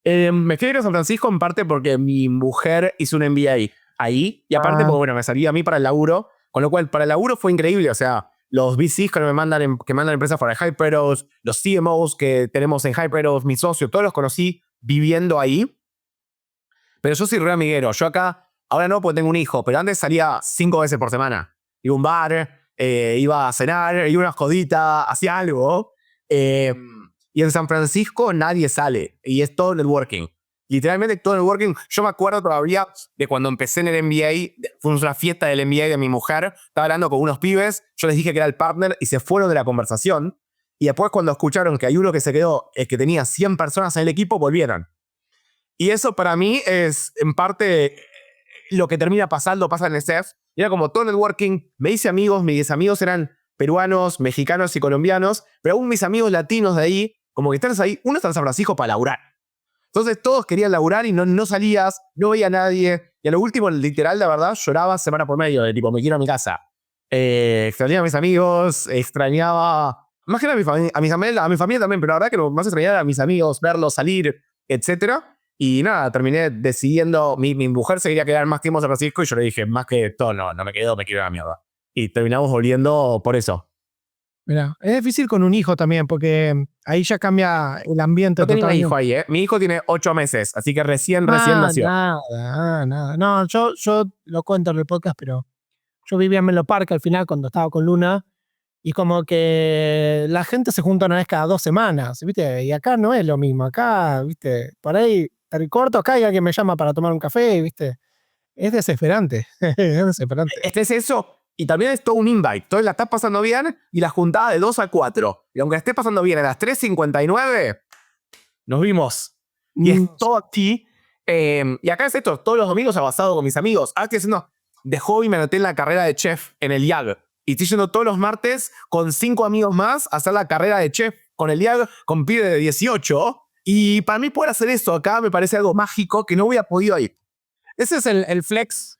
S1: Me fui a ir a San Francisco en parte porque mi mujer hizo un MBA ahí. Y aparte porque, bueno, me salía a mí para el laburo. Con lo cual, para el laburo fue increíble. O sea, los VCs que mandan empresas para Hyperos, los CMOs que tenemos en Hyperos, mi socio, todos los conocí viviendo ahí. Pero yo soy re amiguero. Yo acá Ahora no, porque tengo un hijo, pero antes salía 5 veces por semana. Iba a un bar, iba a cenar, iba a una jodita, hacía algo. Y en San Francisco nadie sale. Y es todo networking. Literalmente todo networking. Yo me acuerdo todavía de cuando empecé en el MBA. Fuimos a una fiesta del MBA de mi mujer. Estaba hablando con unos pibes. Yo les dije que era el partner y se fueron de la conversación. Y después cuando escucharon que hay uno que se quedó, que tenía 100 personas en el equipo, volvieron. Y eso para mí es en parte lo que termina pasando, pasa en SF. Era como todo networking. Me hice amigos, mis amigos eran peruanos, mexicanos y colombianos, pero aún mis amigos latinos de ahí, como que están ahí, uno está en San Francisco para laburar. Entonces todos querían laburar y no salías, no veía a nadie. Y a lo último, literal, la verdad, lloraba semana por medio, de tipo, me quiero a mi casa. Extrañaba a mis amigos, extrañaba... Más que nada a mi familia también, pero la verdad que lo más extrañaba era a mis amigos, verlos, salir, etc. Y nada, terminé decidiendo, mi mujer se quería quedar más tiempo en San Francisco y yo le dije, más que todo, no me quedo, me quiero a la mierda. Y terminamos volviendo por eso.
S2: Mira, es difícil con un hijo también, porque ahí ya cambia el ambiente.
S1: No tenía un hijo ahí, ¿eh? Mi hijo tiene 8 meses, así que recién nació.
S2: Nada. No, yo lo cuento en el podcast, pero yo vivía en Menlo Park al final cuando estaba con Luna, y como que la gente se junta una vez cada 2 semanas, ¿viste? Y acá no es lo mismo. Acá, ¿viste? Por ahí, el corto, acá hay alguien que me llama para tomar un café, ¿viste? Es desesperante. Es desesperante.
S1: Es eso. Y también es todo un invite. Entonces la estás pasando bien y la juntada de 2 a 4. Y aunque la estés pasando bien a las 3:59, nos vimos. Y es todo aquí. Y acá es esto. Todos los domingos abasado con mis amigos. Ahora estoy haciendo de hobby, me anoté en la carrera de chef en el IAG. Y estoy yendo todos los martes con 5 amigos más a hacer la carrera de chef con el IAG, con pibe de 18. Y para mí poder hacer eso acá me parece algo mágico que no hubiera podido ir.
S2: Ese es el flex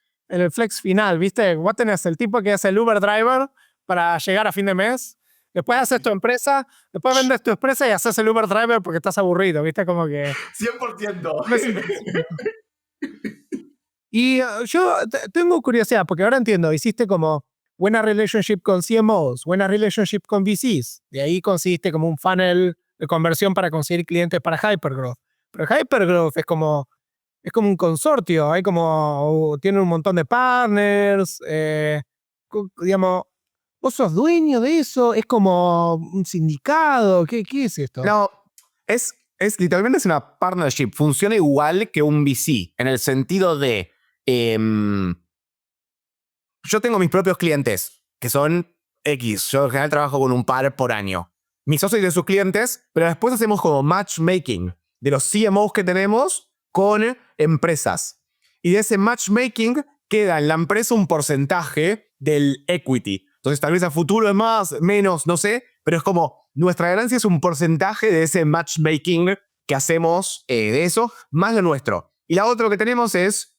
S2: final, ¿viste? Vos tenés el tipo que es el Uber driver para llegar a fin de mes. Después haces tu empresa, después vendes tu empresa y haces el Uber driver porque estás aburrido, ¿viste? Como que...
S1: 100%.
S2: Y yo tengo curiosidad, porque ahora entiendo, hiciste como buena relationship con CMOs, buena relationship con VCs. De ahí conseguiste como un funnel de conversión para conseguir clientes para Hypergrowth. Pero Hypergrowth es como un consortio, hay como, tiene un montón de partners, digamos, vos sos dueño de eso, es como un sindicato, ¿qué es esto?
S1: No, es literalmente es una partnership, funciona igual que un VC, en el sentido de, yo tengo mis propios clientes, que son X, yo en general trabajo con un par por año. Mis socios de sus clientes, pero después hacemos como matchmaking de los CMOs que tenemos con empresas. Y de ese matchmaking queda en la empresa un porcentaje del equity. Entonces tal vez a futuro es más, menos, no sé, pero es como nuestra ganancia es un porcentaje de ese matchmaking que hacemos de eso, más lo nuestro. Y la otra que tenemos es,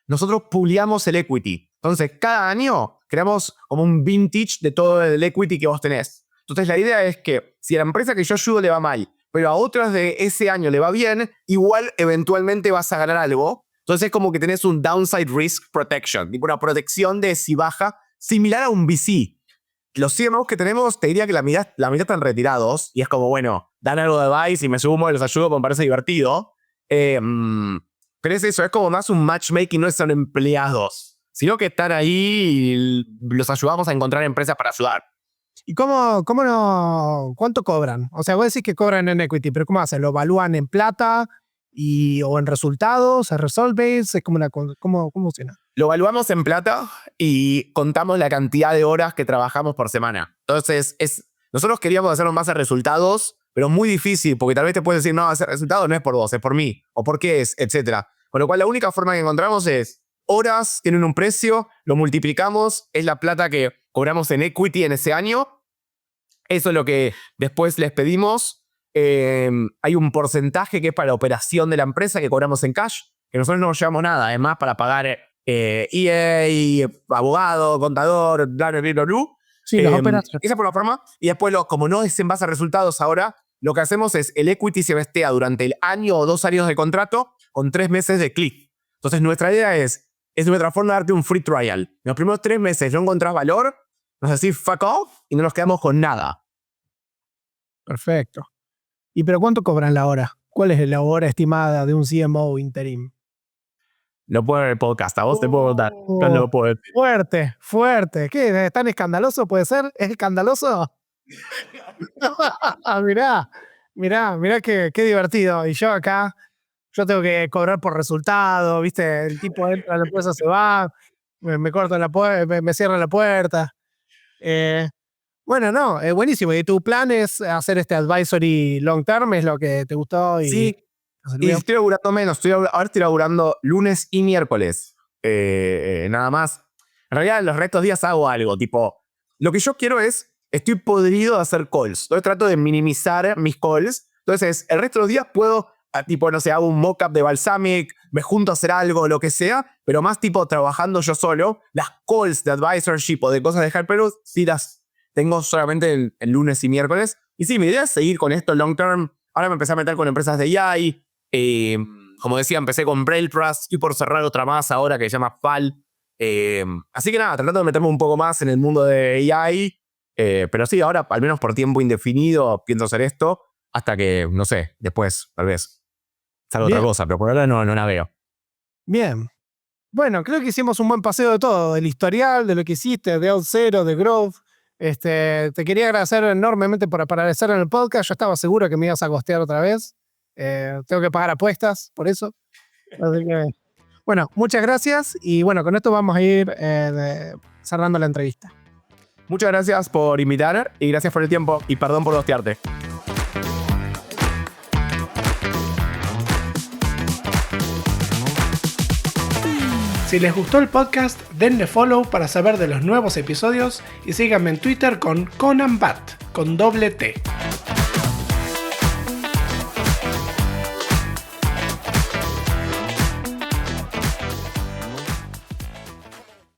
S1: nosotros publicamos el equity. Entonces cada año creamos como un vintage de todo el equity que vos tenés. Entonces la idea es que si a la empresa que yo ayudo le va mal, pero a otras de ese año le va bien, igual eventualmente vas a ganar algo. Entonces es como que tenés un downside risk protection, tipo una protección de si baja, similar a un VC. Los CMOs que tenemos, te diría que la mitad están retirados, y es como, bueno, dan algo de advice y me sumo y los ayudo porque me parece divertido. Pero es eso, es como más un matchmaking, no son empleados, sino que están ahí y los ayudamos a encontrar empresas para ayudar.
S2: ¿Y cuánto cobran? O sea, vos decís que cobran en equity, pero ¿cómo hacen? ¿Lo evalúan en plata o en resultados? ¿Es result-based? ¿Es como ¿cómo funciona?
S1: Lo evaluamos en plata y contamos la cantidad de horas que trabajamos por semana. Entonces, nosotros queríamos hacerlo más en resultados, pero muy difícil, porque tal vez te puedes decir, no, hacer resultados no es por vos, es por mí, o por qué es, etc. Con lo cual, la única forma que encontramos es horas tienen un precio, lo multiplicamos, es la plata que cobramos en equity en ese año. Eso es lo que después les pedimos. Hay un porcentaje que es para la operación de la empresa que cobramos en cash, que nosotros no nos llevamos nada, además para pagar EA, abogado, contador, bla, bla, bla, bla.
S2: Sí, las operaciones.
S1: Esa por la forma. Y después, como no es en base a resultados ahora, lo que hacemos es el equity se vestea durante el año o 2 años de contrato con 3 meses de click. Entonces nuestra idea es nuestra forma de darte un free trial. En los primeros 3 meses no encontrás valor, nos decís fuck off y no nos quedamos con nada.
S2: Perfecto. ¿Y pero cuánto cobran la hora? ¿Cuál es la hora estimada de un CMO interim?
S1: Lo puedo en el podcast, a vos te puedo contar. No lo puedo decir.
S2: Fuerte. ¿Qué? ¿Tan escandaloso puede ser? ¿Es escandaloso? Mirá qué divertido. Y yo acá, yo tengo que cobrar por resultado, ¿viste? El tipo entra a la empresa, se va, me cortan la puerta, me cierran la puerta. Bueno, no, buenísimo. ¿Y tu plan es hacer este advisory long term? ¿Es lo que te gustó?
S1: Sí, y estoy laburando menos. Ahora estoy laburando lunes y miércoles. Nada más. En realidad, los restos días hago algo. Tipo, lo que yo quiero es, estoy podrido de hacer calls. Entonces trato de minimizar mis calls. Entonces, el resto de los días puedo, tipo, no sé, hago un mock-up de Balsamiq, me junto a hacer algo, lo que sea, pero más tipo trabajando yo solo. Las calls de advisorship o de cosas de Hyperus, sí las tengo solamente el lunes y miércoles. Y sí, mi idea es seguir con esto long term. Ahora me empecé a meter con empresas de AI. Como decía, empecé con Braille Trust. Estoy por cerrar otra más ahora que se llama FAL. Así que nada, tratando de meterme un poco más en el mundo de AI. Pero sí, ahora, al menos por tiempo indefinido, pienso hacer esto. Hasta que, no sé, después, tal vez, salga otra cosa. Pero por ahora no la veo.
S2: Bien. Bueno, creo que hicimos un buen paseo de todo. Del historial, de lo que hiciste, de Auth0, de Growth. Te quería agradecer enormemente por aparecer en el podcast. Yo estaba seguro que me ibas a costear otra vez. Tengo que pagar apuestas por eso. Así que, bueno, muchas gracias. Y bueno, con esto vamos a ir cerrando la entrevista.
S1: Muchas gracias por invitar y gracias por el tiempo. Y perdón por hostearte.
S2: Si les gustó el podcast, denle follow para saber de los nuevos episodios y síganme en Twitter con ConanBat, con doble T.